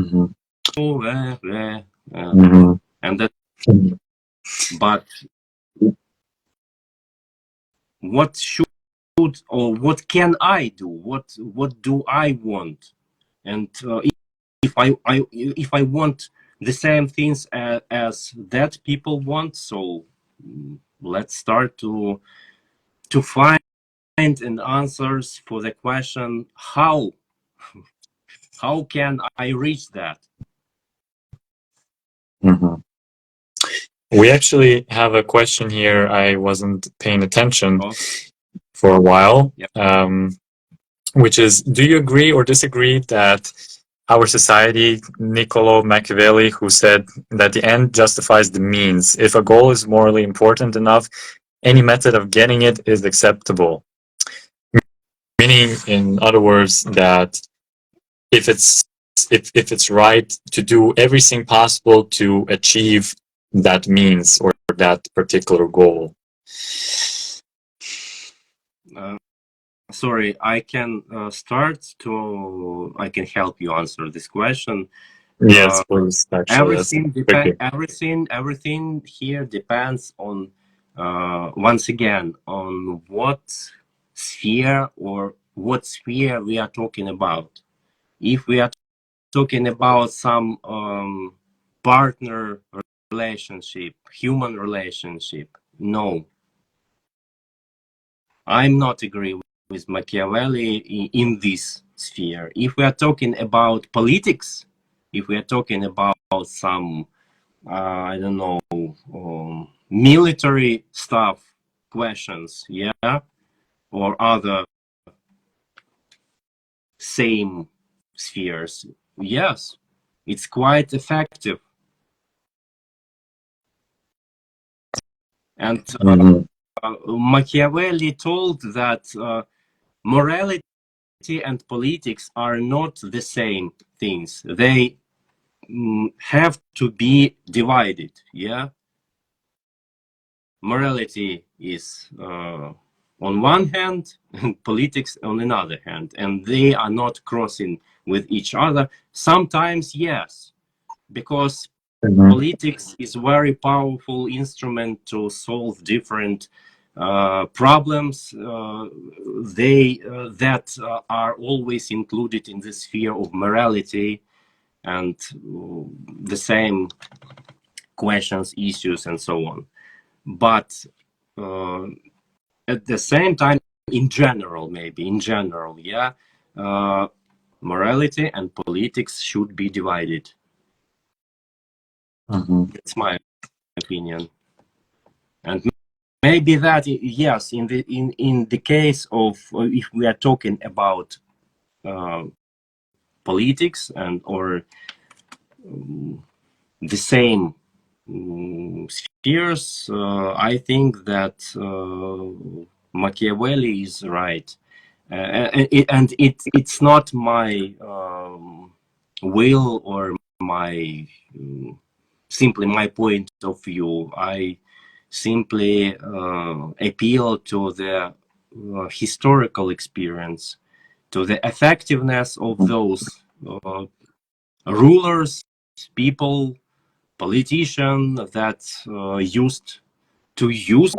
and that, but what should or what can I do? What do I want? And if I want the same things as that people want, so let's start to find an answers for the question how can I reach that? We actually have a question here. I wasn't paying attention Oh, for a while, yeah. Which is, do you agree or disagree that our society, Niccolo Machiavelli, who said that the end justifies the means. If a goal is morally important enough, any method of getting it is acceptable. Meaning, in other words, that if it's right to do everything possible to achieve that means or that particular goal. Sorry, I can start to. I can help you answer this question. Yes, please. Actually, that's quicker. Everything here depends on once again on what sphere or what sphere we are talking about. If we are talking about some partner relationship, human relationship, no, I'm not agree with Machiavelli in this sphere. If we are talking about politics, if we are talking about some, I don't know, military stuff, questions, yeah, or other same spheres, yes, it's quite effective. And Machiavelli told that morality and politics are not the same things. They have to be divided. Yeah, morality is on one hand, and politics on another hand, and they are not crossing with each other. Sometimes, yes, because politics is very powerful instrument to solve different problems. They that are always included in the sphere of morality and the same questions, issues, and so on. But at the same time, in general, yeah, morality and politics should be divided. That's my opinion. And maybe that, yes, in the case of if we are talking about politics and or the same spheres, I think that Machiavelli is right. it's not my will or my simply my point of view. I simply appeal to the historical experience, to the effectiveness of those rulers, people, politicians that used to use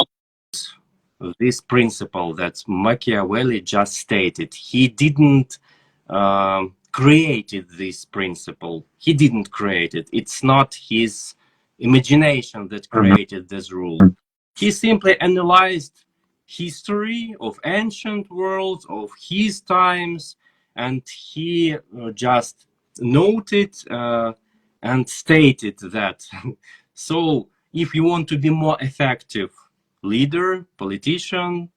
this principle that Machiavelli just stated. He didn't created this principle. He didn't create it. It's not his imagination that created this rule. He simply analyzed history of ancient world of his times, and he just noted and stated that. So if you want to be more effective leader, politician,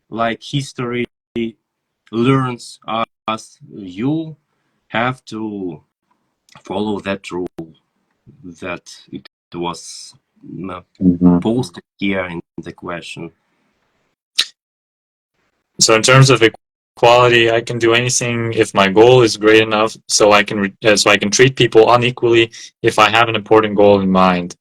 like history learns us, you have to follow that rule that it was posted here in the question. So in terms of equality, I can do anything if my goal is great enough, so I can treat people unequally if I have an important goal in mind.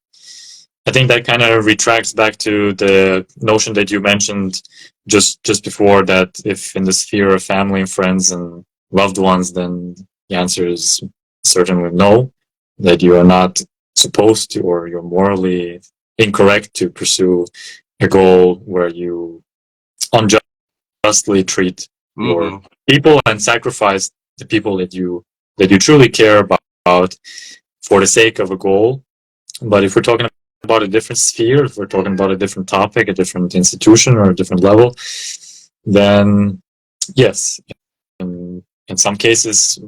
I think that kind of retracts back to the notion that you mentioned just before, that if in the sphere of family and friends and loved ones, then the answer is certainly no, that you are not supposed to, or you're morally incorrect to pursue a goal where you unjustly treat your people and sacrifice the people that you truly care about for the sake of a goal. But if we're talking about a different sphere, if we're talking about a different topic, a different institution, or a different level, then yes, in some cases,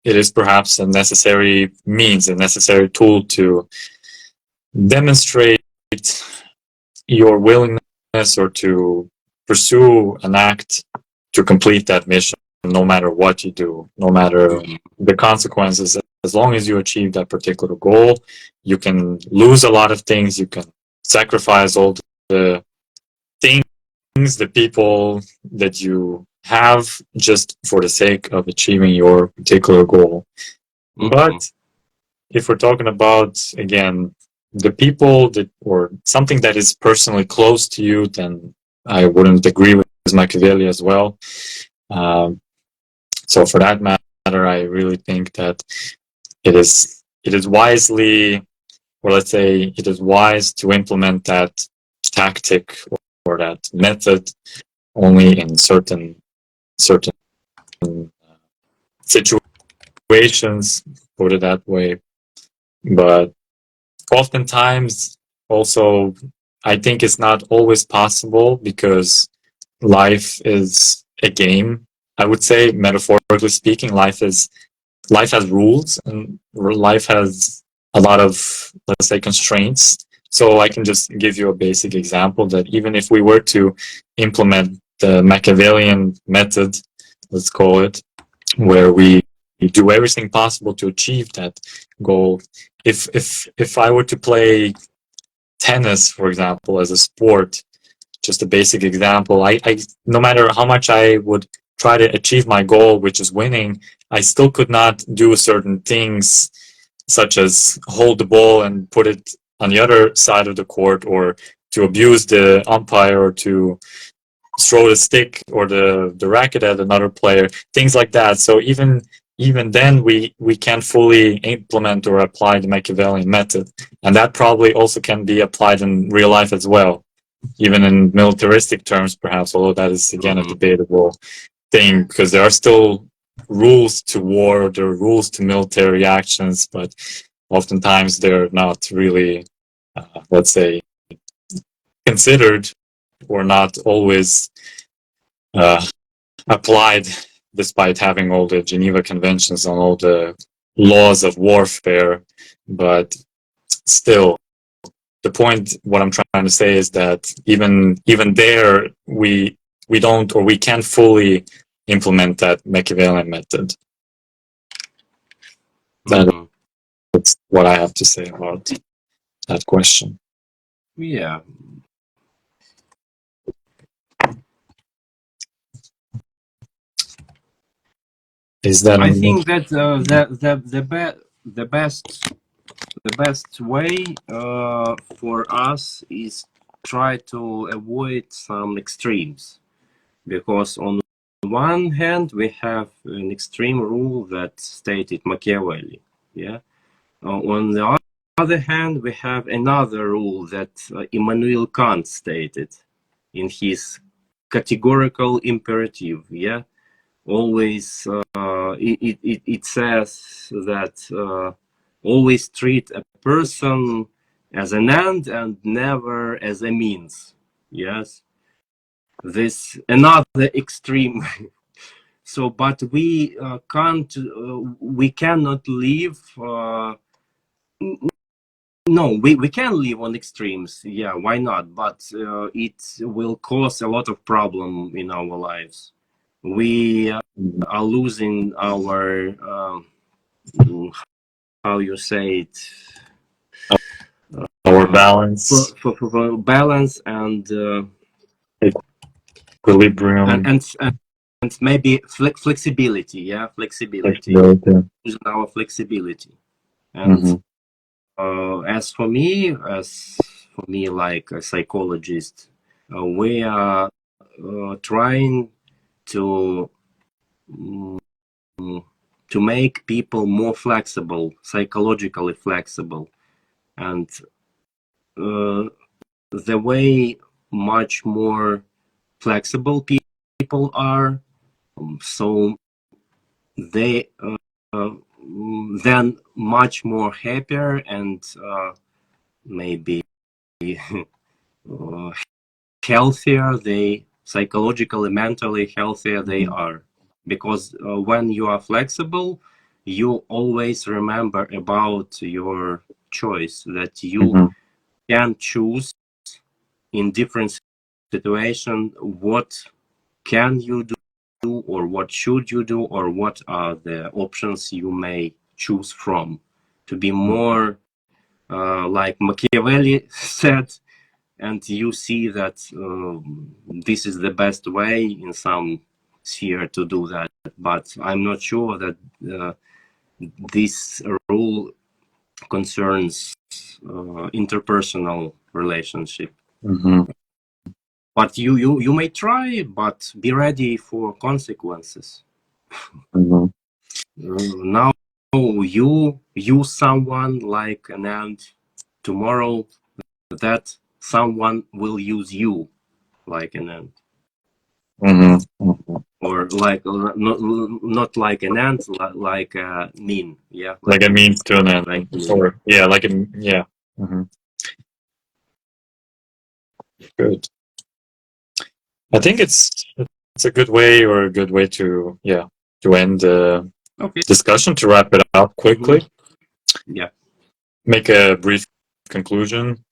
it is perhaps a necessary means, a necessary tool to demonstrate your willingness or to pursue an act to complete that mission, no matter what you do, no matter the consequences. As long as you achieve that particular goal, you can lose a lot of things. You can sacrifice all the things, the people that you have, just for the sake of achieving your particular goal. But if we're talking about, again, the people that, or something that is personally close to you, then I wouldn't agree with Machiavelli as well. So for that matter, I really think that it is wisely, or let's say it is wise to implement that tactic or that method only in certain situations, put it that way. But oftentimes, also, I think it's not always possible, because life is a game. I would say, metaphorically speaking, life has rules, and life has a lot of, let's say, constraints. So I can just give you a basic example that even if we were to implement the Machiavellian method, let's call it, where we do everything possible to achieve that goal. If I were to play tennis, for example, as a sport, just a basic example, I no matter how much I would try to achieve my goal, which is winning, I still could not do certain things, such as hold the ball and put it on the other side of the court, or to abuse the umpire, or to throw the stick or the racket at another player, things like that. So even then, we can't fully implement or apply the Machiavellian method, and that probably also can be applied in real life as well, even in militaristic terms, perhaps, although that is again a debatable thing, because there are still rules to war, there are rules to military actions, but oftentimes they're not really, let's say, considered, or not always applied, despite having all the Geneva Conventions and all the laws of warfare. But still, the point, what I'm trying to say, is that even there, we don't, or we can't fully implement that Machiavellian method. That's what I have to say about that question. Yeah. Is that I think that the best way for us is try to avoid some extremes, because on one hand we have an extreme rule that stated Machiavelli, yeah. On the other hand, we have another rule that Immanuel Kant stated in his categorical imperative, yeah. Always it says that always treat a person as an end and never as a means. Yes, this another extreme. So, but we can't, we cannot live. No, we can live on extremes. Yeah, why not? But it will cause a lot of problem in our lives. We are losing our how you say it, our balance, for balance and equilibrium, and maybe flexibility. Yeah, flexibility. flexibility? Losing our flexibility. And as for me, like a psychologist, we are trying to mm, to make people more flexible, psychologically flexible, and the way much more flexible people are, so they then much more happier and maybe uh, healthier they psychologically, mentally healthier they are, because when you are flexible, you always remember about your choice, that you can choose in different situation what can you do, or what should you do, or what are the options you may choose from, to be more like Machiavelli said. And you see that this is the best way in some sphere to do that, but I'm not sure that this rule concerns interpersonal relationship. But you may try, but be ready for consequences. Now you use someone like an ant, tomorrow that someone will use you like an ant. Or like not like an ant, like a mean, yeah, Like a means to an end, like or yeah, like a yeah. Good. I think it's a good way, or a good way to end the discussion, to wrap it up quickly. Yeah. Make a brief conclusion.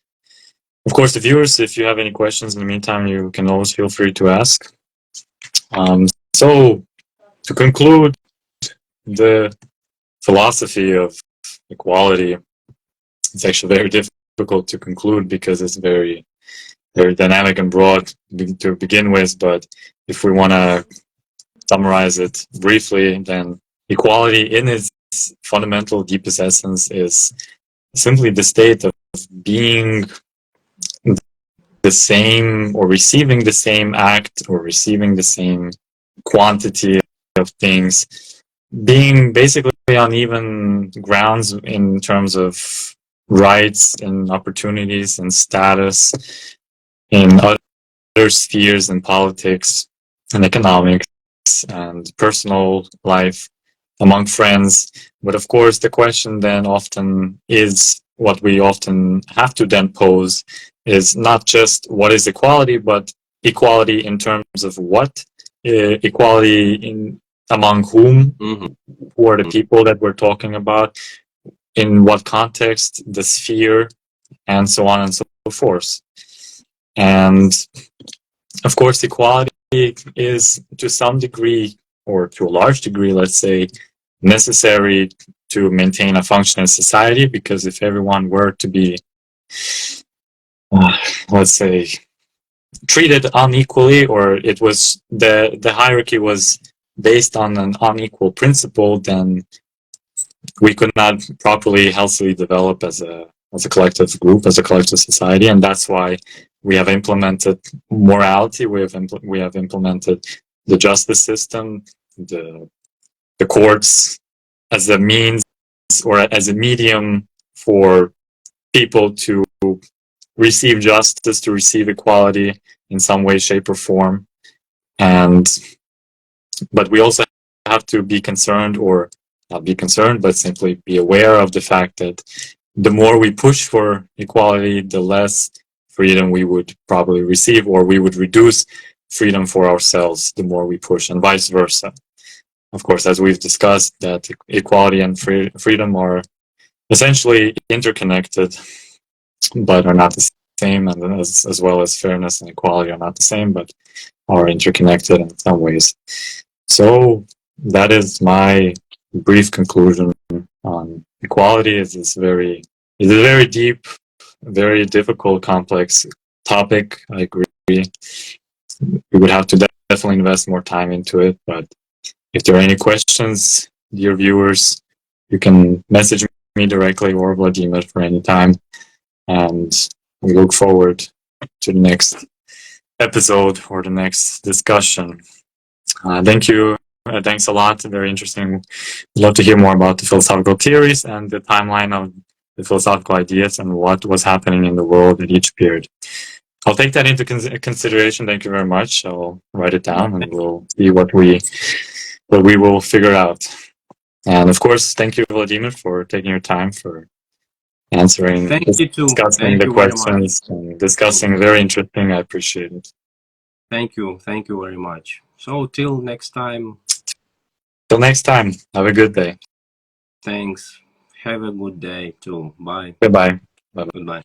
Of course, the viewers, if you have any questions in the meantime, you can always feel free to ask. So, to conclude, the philosophy of equality, it's actually very difficult to conclude because it's very, very dynamic and broad to begin with. But if we want to summarize it briefly, then equality in its fundamental, deepest essence is simply the state of being the same, or receiving the same act, or receiving the same quantity of things, being basically on even grounds in terms of rights and opportunities and status in other spheres in politics and economics and personal life among friends. But of course, the question then often is, what we often have to then pose is not just what is equality, but equality in terms of what? Equality in among whom? Who are the people that we're talking about? In what context? The sphere, and so on and so forth. And of course, equality is to some degree, or to a large degree, let's say, necessary to maintain a functioning society, because if everyone were to be, let's say, treated unequally, or it was the hierarchy was based on an unequal principle, then we could not properly, healthily develop as a collective group, as a collective society, and that's why we have implemented morality. We have implemented the justice system, the courts, as a means or as a medium for people to receive justice, to receive equality in some way, shape, or form. But we also have to be concerned, or not be concerned, but simply be aware of the fact that the more we push for equality, the less freedom we would probably receive, or we would reduce freedom for ourselves the more we push, and vice versa. Of course, as we've discussed, that equality and freedom are essentially interconnected, but are not the same, and as well as fairness and equality are not the same, but are interconnected in some ways. So that is my brief conclusion on equality. It's a very deep, very difficult, complex topic. I agree. We would have to definitely invest more time into it, but if there are any questions, dear viewers, you can message me directly or Vladimir for any time. And we look forward to the next episode or the next discussion. Thank you. Thanks a lot. Very interesting. I'd love to hear more about the philosophical theories and the timeline of the philosophical ideas and what was happening in the world at each period. I'll take that into consideration. Thank you very much. I'll write it down and we'll see what we will figure out. And of course, thank you, Vladimir, for taking your time for answering, discussing the questions, and discussing. Very interesting. I appreciate it. Thank you very much. So till next time. Till next time. Have a good day. Thanks. Have a good day too. Bye. Goodbye. Goodbye.